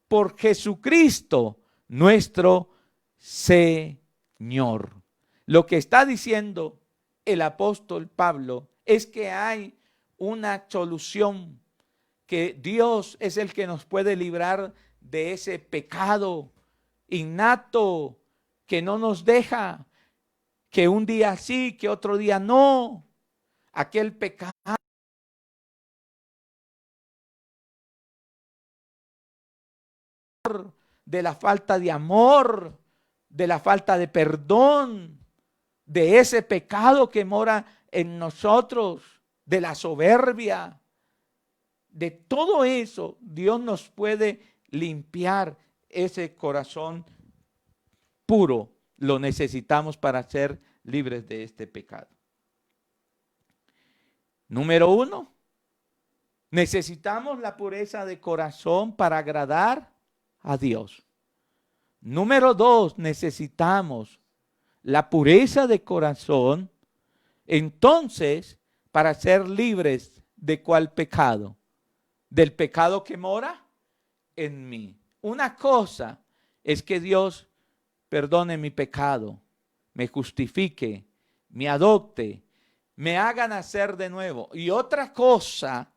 por Jesucristo nuestro Señor. Lo que está diciendo el apóstol Pablo es que hay una solución, que Dios es el que nos puede librar de ese pecado innato que no nos deja, que un día sí, que otro día no. Aquel pecado de la falta de amor, de la falta de perdón, de ese pecado que mora en nosotros, de la soberbia. De todo eso, Dios nos puede limpiar ese corazón puro. Lo necesitamos para ser libres de este pecado. Número 1, necesitamos la pureza de corazón para agradar a Dios. Número 2, necesitamos la pureza de corazón, entonces, para ser libres de cuál pecado, del pecado que mora en mí. Una cosa es que Dios perdone mi pecado, me justifique, me adopte, me haga nacer de nuevo. Y otra cosa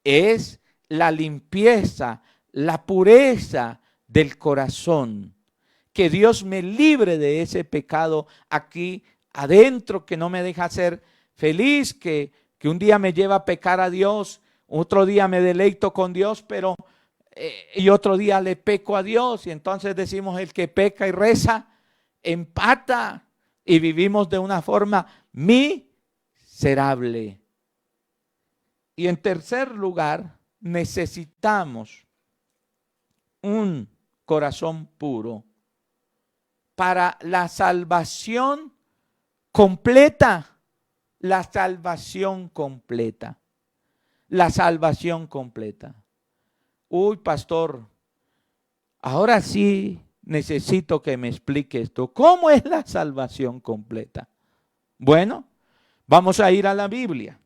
es la limpieza, la pureza del corazón. Que Dios me libre de ese pecado aquí adentro que no me deja ser feliz, que un día me lleva a pecar a Dios, otro día me deleito con Dios, pero y otro día le peco a Dios. Y entonces decimos, el que peca y reza, empata, y vivimos de una forma miserable. Y en tercer lugar, necesitamos un corazón puro para la salvación completa. La salvación completa. La salvación completa. Uy, pastor, ahora sí necesito que me explique esto. ¿Cómo es la salvación completa? Bueno, vamos a ir a la Biblia.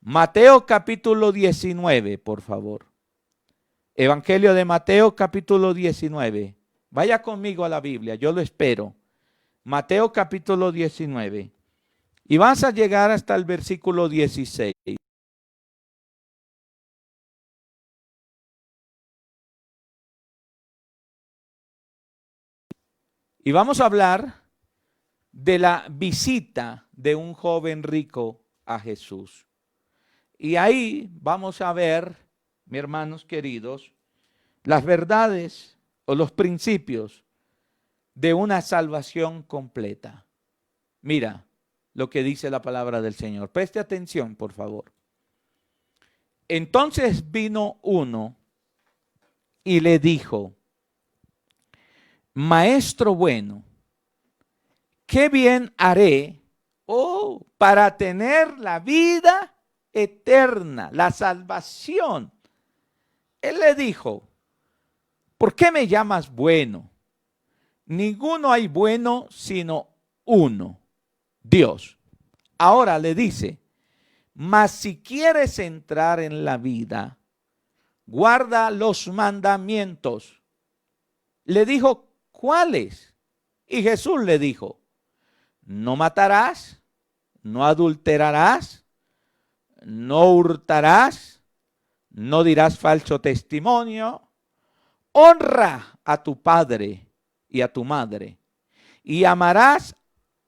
Mateo capítulo 19, por favor. Evangelio de Mateo capítulo 19. Vaya conmigo a la Biblia, yo lo espero. Mateo capítulo 19. Y vas a llegar hasta el versículo 16. Y vamos a hablar de la visita de un joven rico a Jesús. Y ahí vamos a ver, mis hermanos queridos, las verdades o los principios de una salvación completa. Mira lo que dice la palabra del Señor. Preste atención, por favor. Entonces vino uno y le dijo: Maestro bueno, ¿qué bien haré para tener la vida eterna, la salvación? Él le dijo: ¿por qué me llamas bueno? Ninguno hay bueno sino uno, Dios. Ahora le dice: mas si quieres entrar en la vida, guarda los mandamientos. Le dijo, ¿cuáles? Y Jesús le dijo, no matarás, no adulterarás, no hurtarás, no dirás falso testimonio, honra a tu padre y a tu madre, y amarás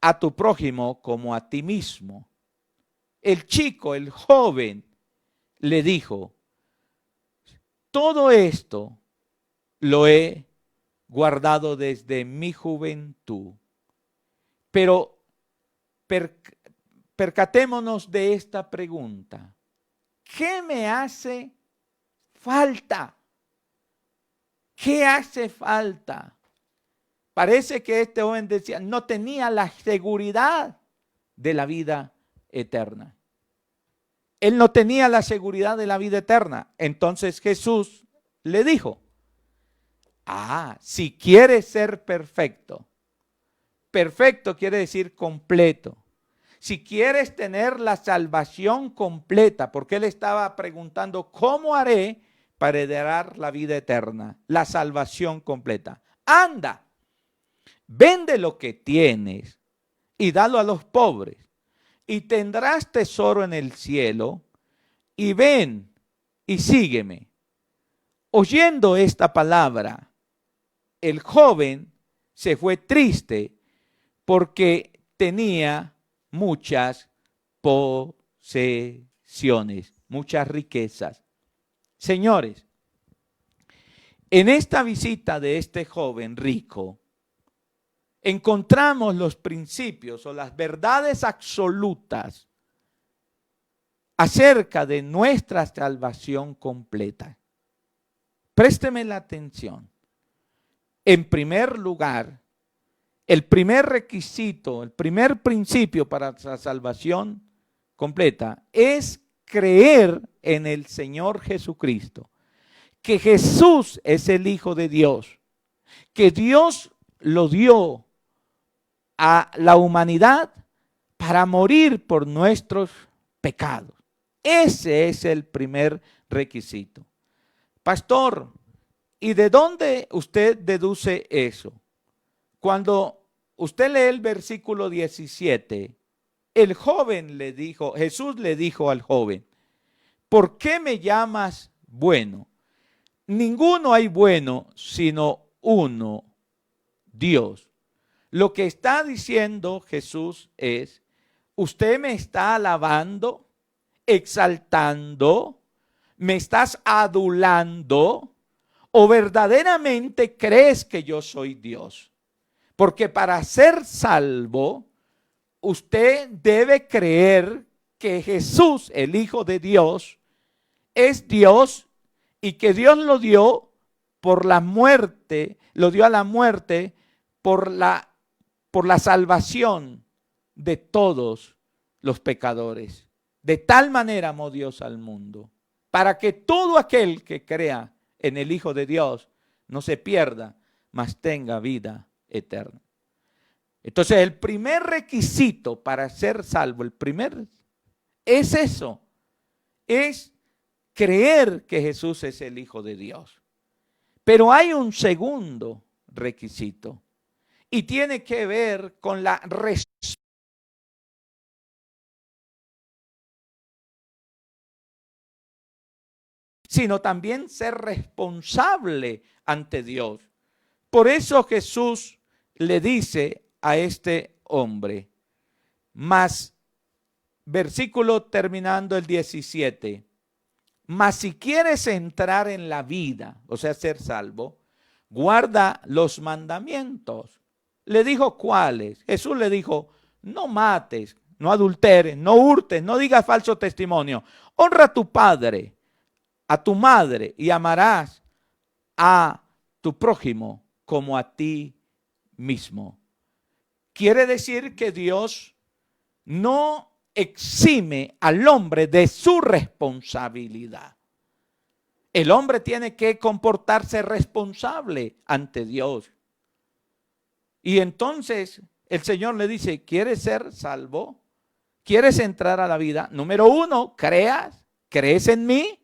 a tu prójimo como a ti mismo. El chico, el joven, le dijo, todo esto lo he guardado desde mi juventud. Pero percatémonos de esta pregunta. ¿Qué me hace falta? ¿Qué hace falta? Parece que este joven decía, no tenía la seguridad de la vida eterna. Él no tenía la seguridad de la vida eterna. Entonces Jesús le dijo, si quieres ser perfecto. Perfecto quiere decir completo. Si quieres tener la salvación completa, porque él estaba preguntando, ¿cómo haré para heredar la vida eterna? La salvación completa. Anda, vende lo que tienes y dalo a los pobres, y tendrás tesoro en el cielo, y ven y sígueme. Oyendo esta palabra, el joven se fue triste porque tenía muchas posesiones, muchas riquezas. Señores, en esta visita de este joven rico, encontramos los principios o las verdades absolutas acerca de nuestra salvación completa. Présteme la atención. En primer lugar, el primer requisito, el primer principio para la salvación completa es creer en el Señor Jesucristo, que Jesús es el Hijo de Dios, que Dios lo dio a la humanidad para morir por nuestros pecados. Ese es el primer requisito. Pastor, ¿y de dónde usted deduce eso? Cuando usted lee el versículo 17, el joven le dijo, Jesús le dijo al joven, ¿por qué me llamas bueno? Ninguno hay bueno sino uno, Dios. Lo que está diciendo Jesús es, usted me está alabando, exaltando, me estás adulando, o verdaderamente crees que yo soy Dios. Porque para ser salvo, usted debe creer que Jesús, el Hijo de Dios, es Dios y que Dios lo dio por la muerte, lo dio a la muerte por la salvación de todos los pecadores. De tal manera amó Dios al mundo, para que todo aquel que crea en el Hijo de Dios no se pierda, mas tenga vida eterna. Entonces el primer requisito para ser salvo, es eso, es creer que Jesús es el Hijo de Dios. Pero hay un segundo requisito y tiene que ver con la sino también ser responsable ante Dios. Por eso Jesús le dice a este hombre, mas, versículo terminando el 17, mas si quieres entrar en la vida, o sea, ser salvo, guarda los mandamientos. Le dijo, ¿cuáles? Jesús le dijo, no mates, no adulteres, no hurtes, no digas falso testimonio. Honra a tu padre, a tu madre, y amarás a tu prójimo como a ti mismo. Quiere decir que Dios no exime al hombre de su responsabilidad. El hombre tiene que comportarse responsable ante Dios. Y entonces el Señor le dice, ¿quieres ser salvo? ¿Quieres entrar a la vida? Número uno, ¿crees en mí?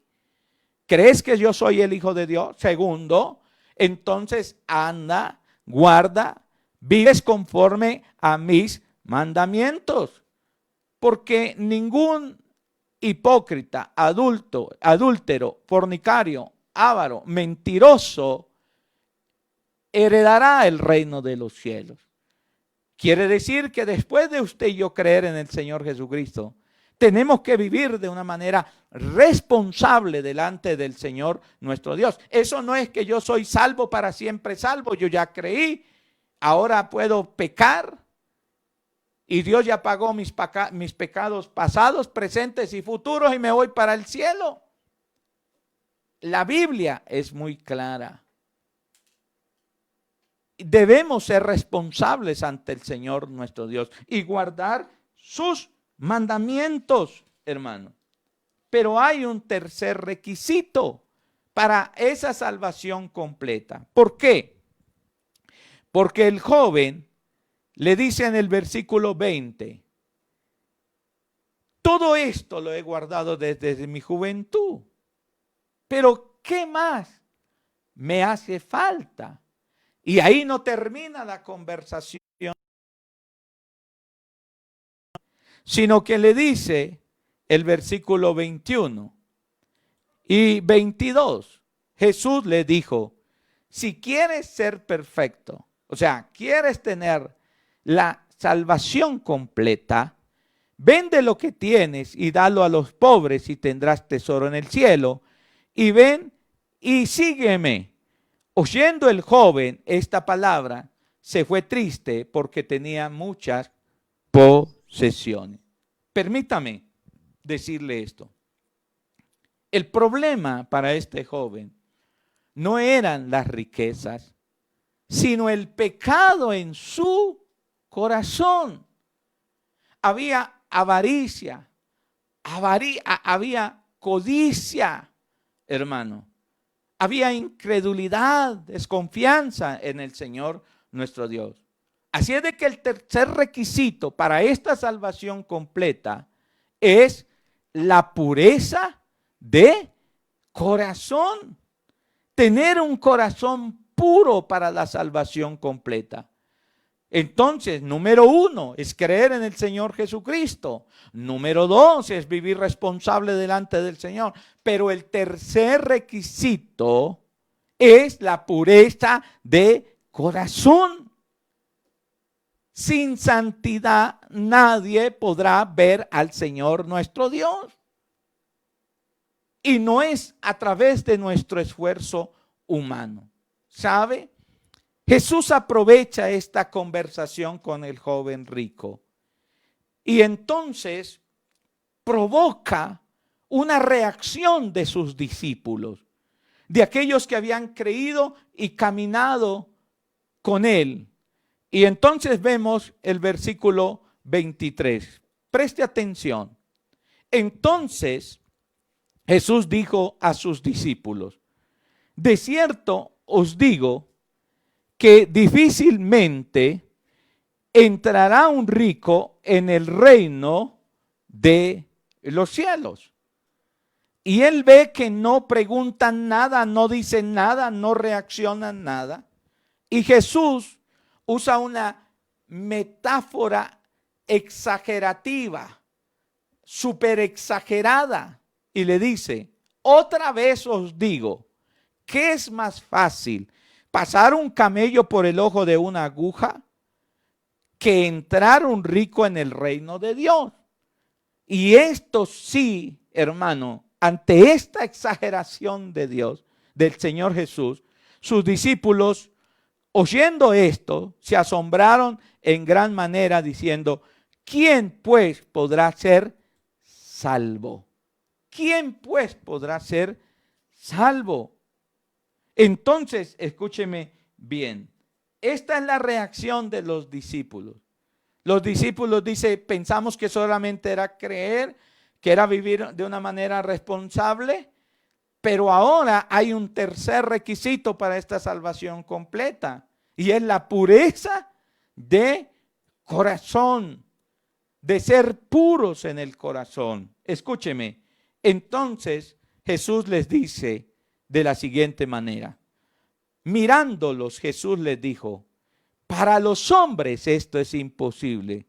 ¿Crees que yo soy el Hijo de Dios? Segundo, entonces anda, guarda, vives conforme a mis mandamientos. Porque ningún hipócrita, adúltero, fornicario, avaro, mentiroso, heredará el reino de los cielos. Quiere decir que después de usted y yo creer en el Señor Jesucristo, tenemos que vivir de una manera responsable delante del Señor nuestro Dios. Eso no es que yo soy salvo para siempre salvo, yo ya creí, ahora puedo pecar y Dios ya pagó mis pecados pasados, presentes y futuros y me voy para el cielo. La Biblia es muy clara. Debemos ser responsables ante el Señor nuestro Dios y guardar sus mandamientos, hermano. Pero hay un tercer requisito para esa salvación completa. ¿Por qué? Porque el joven le dice en el versículo 20, todo esto lo he guardado desde mi juventud, pero ¿qué más me hace falta? Y ahí no termina la conversación, sino que le dice el versículo 21 y 22. Jesús le dijo, si quieres ser perfecto, o sea, quieres tener la salvación completa, vende lo que tienes y dalo a los pobres y tendrás tesoro en el cielo. Y ven y sígueme. Oyendo el joven esta palabra, se fue triste porque tenía muchas posesiones. Permítame decirle esto. El problema para este joven no eran las riquezas, sino el pecado en su corazón. Había avaricia, había codicia, hermano. Había incredulidad, desconfianza en el Señor nuestro Dios. Así es de que el tercer requisito para esta salvación completa es la pureza de corazón. Tener un corazón puro para la salvación completa. Entonces, número 1 es creer en el Señor Jesucristo. Número 2 es vivir responsable delante del Señor. Pero el tercer requisito es la pureza de corazón. Sin santidad nadie podrá ver al Señor nuestro Dios. Y no es a través de nuestro esfuerzo humano. ¿Sabe? Jesús aprovecha esta conversación con el joven rico y entonces provoca una reacción de sus discípulos, de aquellos que habían creído y caminado con él. Y entonces vemos el versículo 23. Preste atención. Entonces Jesús dijo a sus discípulos, de cierto os digo que difícilmente entrará un rico en el reino de los cielos. Y él ve que no preguntan nada, no dicen nada, no reaccionan nada. Y Jesús usa una metáfora exagerativa, súper exagerada, y le dice, otra vez os digo, ¿qué es más fácil? ¿Pasar un camello por el ojo de una aguja que entrar un rico en el reino de Dios? Y esto sí, hermano, ante esta exageración de Dios, del Señor Jesús, sus discípulos, oyendo esto, se asombraron en gran manera diciendo, ¿quién pues podrá ser salvo? ¿Quién pues podrá ser salvo? Entonces, escúcheme bien, esta es la reacción de los discípulos. Los discípulos dicen, pensamos que solamente era creer, que era vivir de una manera responsable, pero ahora hay un tercer requisito para esta salvación completa, y es la pureza de corazón, de ser puros en el corazón. Escúcheme, entonces Jesús les dice de la siguiente manera, Mirándolos, Jesús les dijo: para los hombres esto es imposible,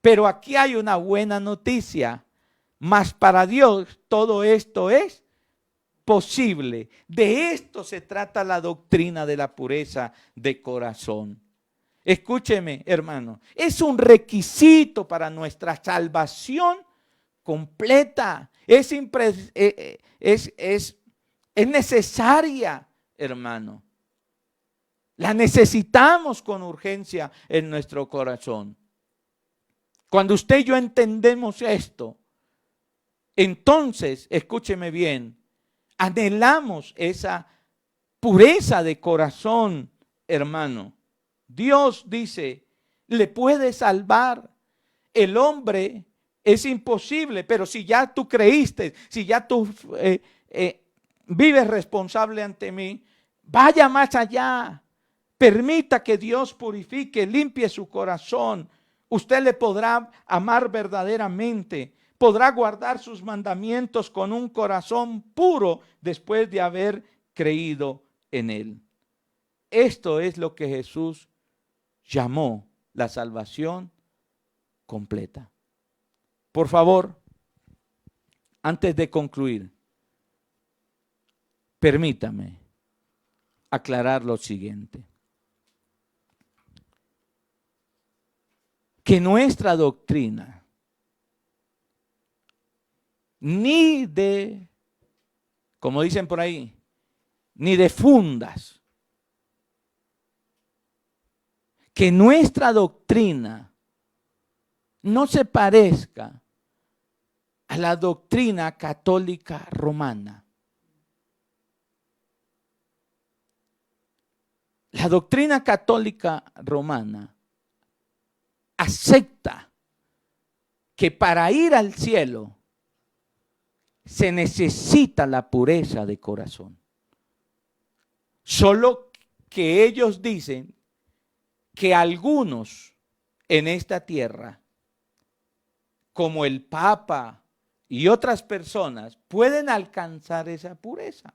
pero aquí hay una buena noticia, mas para Dios todo esto es posible. De esto se trata la doctrina de la pureza de corazón. Escúcheme, hermano, es un requisito para nuestra salvación completa. Es necesaria, hermano. La necesitamos con urgencia en nuestro corazón. Cuando usted y yo entendemos esto, entonces, escúcheme bien, anhelamos esa pureza de corazón, hermano. Dios dice, le puede salvar. El hombre es imposible, pero si ya tú creíste, si ya tú vives responsable ante mí, vaya más allá. Permita que Dios purifique, limpie su corazón. Usted le podrá amar verdaderamente. Podrá guardar sus mandamientos con un corazón puro después de haber creído en Él. Esto es lo que Jesús llamó la salvación completa. Por favor, antes de concluir, permítame aclarar lo siguiente. Que nuestra doctrina ni de, como dicen por ahí, ni de fundas. Que nuestra doctrina no se parezca a la doctrina católica romana. La doctrina católica romana acepta que para ir al cielo se necesita la pureza de corazón. Solo que ellos dicen que algunos en esta tierra, como el Papa y otras personas, pueden alcanzar esa pureza.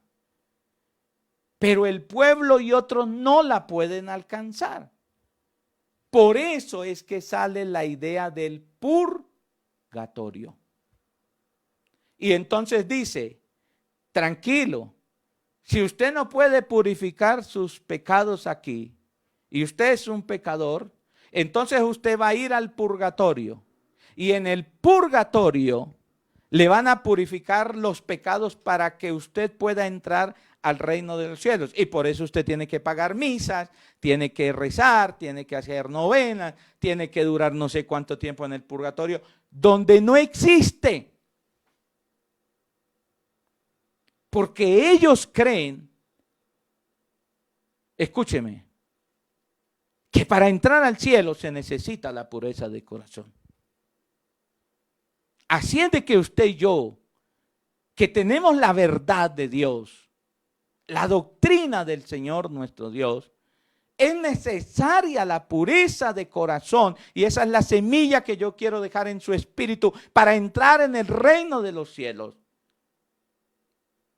Pero el pueblo y otros no la pueden alcanzar. Por eso es que sale la idea del purgatorio. Y entonces dice, tranquilo, si usted no puede purificar sus pecados aquí, y usted es un pecador, entonces usted va a ir al purgatorio. Y en el purgatorio le van a purificar los pecados para que usted pueda entrar al reino de los cielos. Y por eso usted tiene que pagar misas, tiene que rezar, tiene que hacer novenas, tiene que durar no sé cuánto tiempo en el purgatorio, donde no existe. Porque ellos creen, escúcheme, que para entrar al cielo se necesita la pureza de corazón. Así es de que usted y yo, que tenemos la verdad de Dios, la doctrina del Señor nuestro Dios, es necesaria la pureza de corazón. Y esa es la semilla que yo quiero dejar en su espíritu para entrar en el reino de los cielos.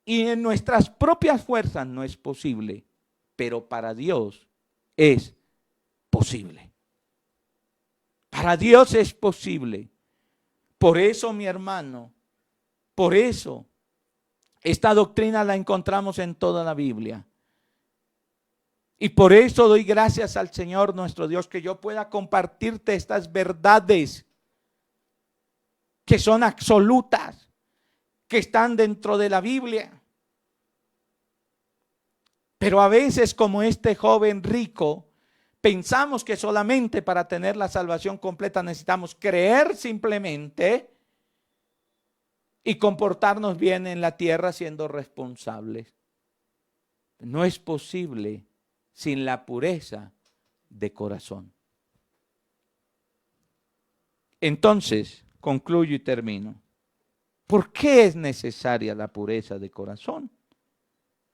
Y en nuestras propias fuerzas no es posible, pero para Dios es posible. Para Dios es posible. Por eso, mi hermano, por eso, esta doctrina la encontramos en toda la Biblia. Y por eso doy gracias al Señor nuestro Dios que yo pueda compartirte estas verdades que son absolutas, que están dentro de la Biblia. Pero a veces, como este joven rico, pensamos que solamente para tener la salvación completa necesitamos creer simplemente y comportarnos bien en la tierra siendo responsables. No es posible sin la pureza de corazón. Entonces, concluyo y termino. ¿Por qué es necesaria la pureza de corazón?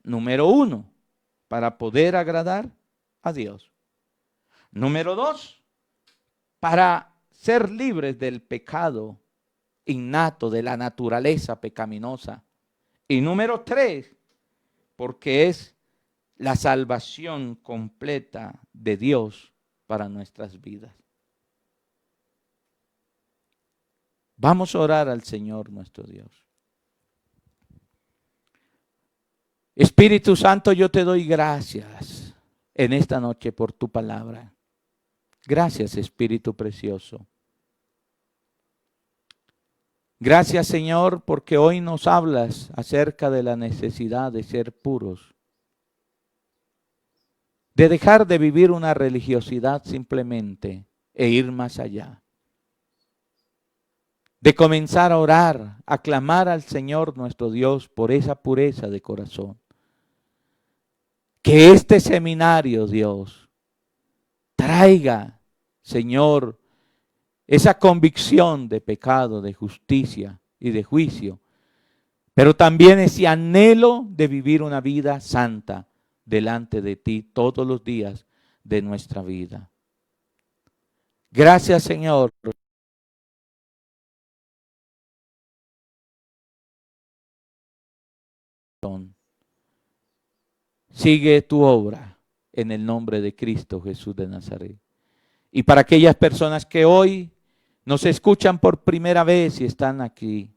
Número 1, para poder agradar a Dios. Número 2, para ser libres del pecado innato, de la naturaleza pecaminosa. Y número 3, porque es la salvación completa de Dios para nuestras vidas. Vamos a orar al Señor nuestro Dios. Espíritu Santo, yo te doy gracias en esta noche por tu palabra. Gracias, Espíritu precioso. Gracias, Señor, porque hoy nos hablas acerca de la necesidad de ser puros, de dejar de vivir una religiosidad simplemente e ir más allá, de comenzar a orar, a clamar al Señor nuestro Dios por esa pureza de corazón. Que este seminario, Dios, traiga, Señor, esa convicción de pecado, de justicia y de juicio, pero también ese anhelo de vivir una vida santa delante de ti todos los días de nuestra vida. Gracias, Señor. Sigue tu obra en el nombre de Cristo Jesús de Nazaret. Y para aquellas personas que hoy nos escuchan por primera vez y están aquí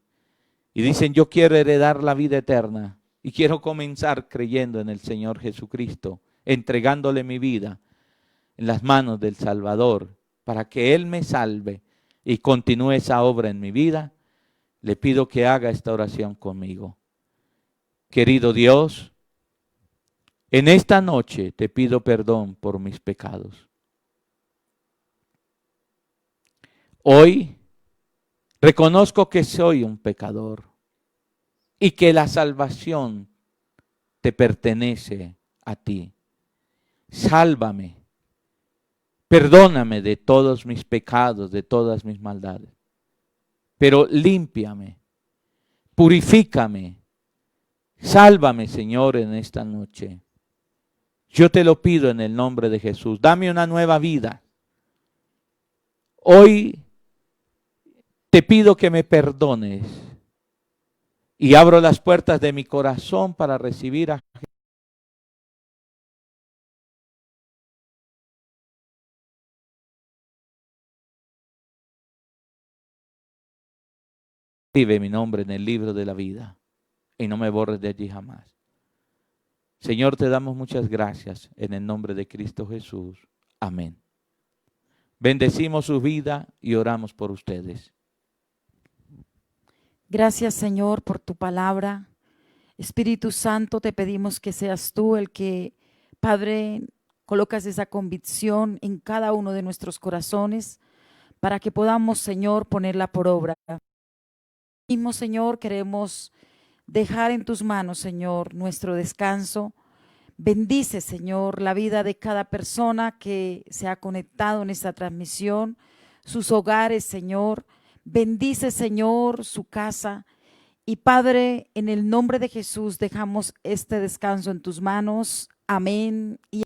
y dicen, yo quiero heredar la vida eterna y quiero comenzar creyendo en el Señor Jesucristo, entregándole mi vida en las manos del Salvador para que Él me salve y continúe esa obra en mi vida, le pido que haga esta oración conmigo. Querido Dios, en esta noche te pido perdón por mis pecados. Hoy reconozco que soy un pecador y que la salvación te pertenece a ti. Sálvame, perdóname de todos mis pecados, de todas mis maldades, pero límpiame, purifícame, sálvame, Señor, en esta noche. Yo te lo pido en el nombre de Jesús. Dame una nueva vida. Hoy te pido que me perdones y abro las puertas de mi corazón para recibir a Jesús. Escribe mi nombre en el libro de la vida y no me borres de allí jamás. Señor, te damos muchas gracias en el nombre de Cristo Jesús. Amén. Bendecimos su vida y oramos por ustedes. Gracias, Señor, por tu palabra. Espíritu Santo, te pedimos que seas tú el que, Padre, colocas esa convicción en cada uno de nuestros corazones para que podamos, Señor, ponerla por obra. Mismo, Señor, queremos dejar en tus manos, Señor, nuestro descanso. Bendice, Señor, la vida de cada persona que se ha conectado en esta transmisión, sus hogares, Señor. Bendice, Señor, su casa. Y Padre, en el nombre de Jesús dejamos este descanso en tus manos. Amén. Y